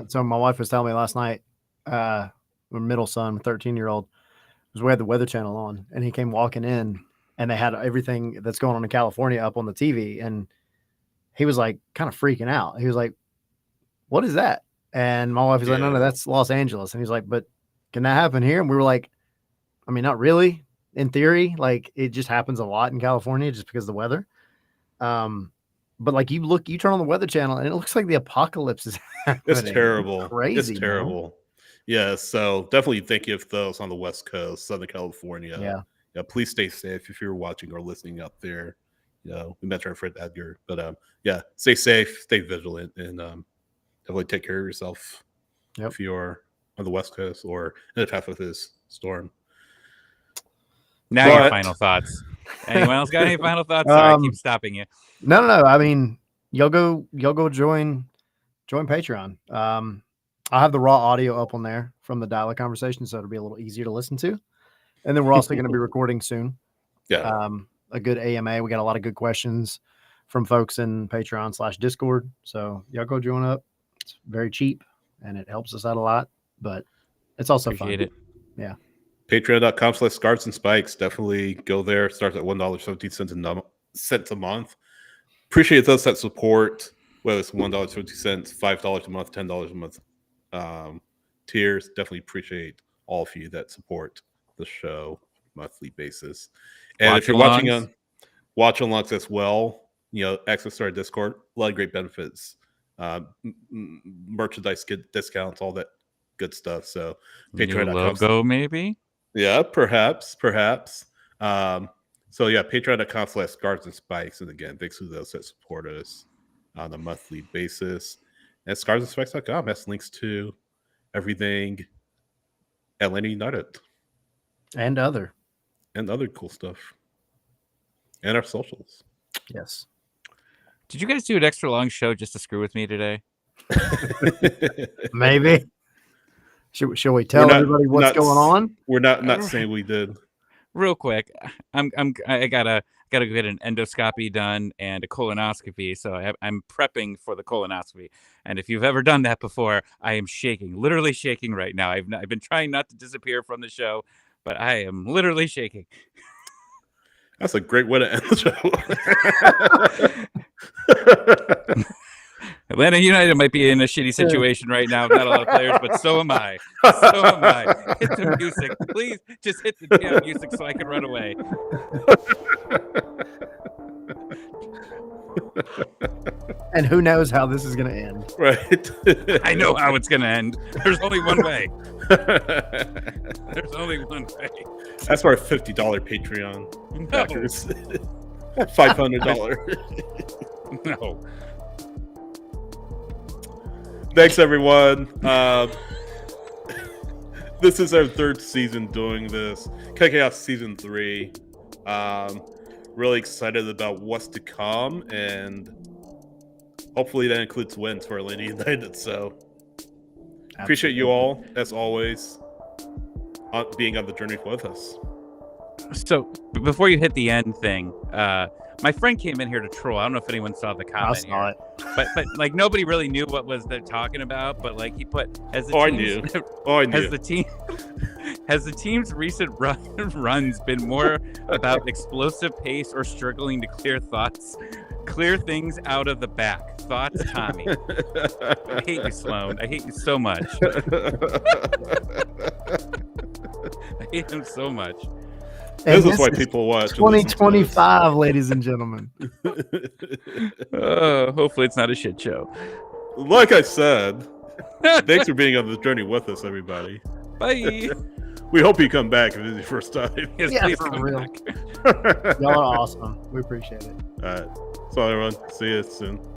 so my wife was telling me last night, my middle son, 13-year-old, was we had the Weather Channel on, and he came walking in, and they had everything that's going on in California up on the TV, and he was like kind of freaking out. He was like, "What is that?" And my wife was like, "No, that's Los Angeles." And he's like, "But can that happen here?" And we were like, "I mean, not really. In theory, like it just happens a lot in California just because of the weather." But like you turn on the Weather Channel and it looks like the apocalypse is happening. It's terrible. It's crazy. It's terrible. Man. Yeah. So definitely think of those on the West Coast, Southern California. Yeah. Please stay safe if you're watching or listening up there. We met our friend Edgar, but yeah, stay safe, stay vigilant, and definitely take care of yourself if you're on the West Coast or in the path of this storm. Now your final thoughts. Anyone else got any final thoughts? Sorry, I keep stopping you. No. I mean, y'all go join Patreon. I'll have the raw audio up on there from the Deila conversation, so it'll be a little easier to listen to. And then we're also going to be recording soon. Yeah. A good AMA. We got a lot of good questions from folks in Patreon/Discord. So y'all go join up. It's very cheap and it helps us out a lot, but it's also Appreciate fun. It. Yeah. Patreon.com/Scarves and Spikes. Definitely go there. Starts at $1.17 a month. Appreciate those that support, whether it's $1.50, $5 a month, $10 a month tiers. Definitely appreciate all of you that support the show monthly basis. And if you're watching on watch alongs as well, access to our Discord, a lot of great benefits, merchandise discounts, all that good stuff. So Patreon.com logo maybe. Yeah, perhaps. So yeah, Patreon.com/Scarves and Spikes. And again, thanks to those that support us on a monthly basis. And scarvesandspikes.com has links to everything Atlanta United. And other cool stuff. And our socials. Yes. Did you guys do an extra long show just to screw with me today? Maybe. Shall we tell everybody what's going on? We're not saying we did. Real quick, I gotta get an endoscopy done and a colonoscopy, so I'm prepping for the colonoscopy. And if you've ever done that before, I am shaking, literally shaking right now. I've been trying not to disappear from the show, but I am literally shaking. That's a great way to end the show. Atlanta United might be in a shitty situation right now. Not a lot of players, but so am I. So am I. Hit the music. Please just hit the damn music so I can run away. And who knows how this is going to end. Right. I know how it's going to end. There's only one way. There's only one way. That's our $50 Patreon backers. $500. No. Thanks, everyone. This is our third season doing this. Kicking off season 3. Really excited about what's to come, and hopefully that includes wins for Atlanta United. So, appreciate you all, as always, being on the journey with us. So before you hit the end thing, my friend came in here to troll. I don't know if anyone saw the comment. I saw it. But like nobody really knew what was they're talking about. But like he put as the I knew. Has the team's recent runs been more about explosive pace or struggling to clear things out of the back? Thoughts, Tommy? I hate you, Sloan. I hate you so much. I hate him so much. This is why people watch. 2025, ladies and gentlemen. Hopefully it's not a shit show. Like I said, thanks for being on the journey with us, everybody. Bye. We hope you come back if it's your first time. Yes, Yeah, please for come real. back. Y'all are awesome. We appreciate it. All right. So, everyone, see you soon.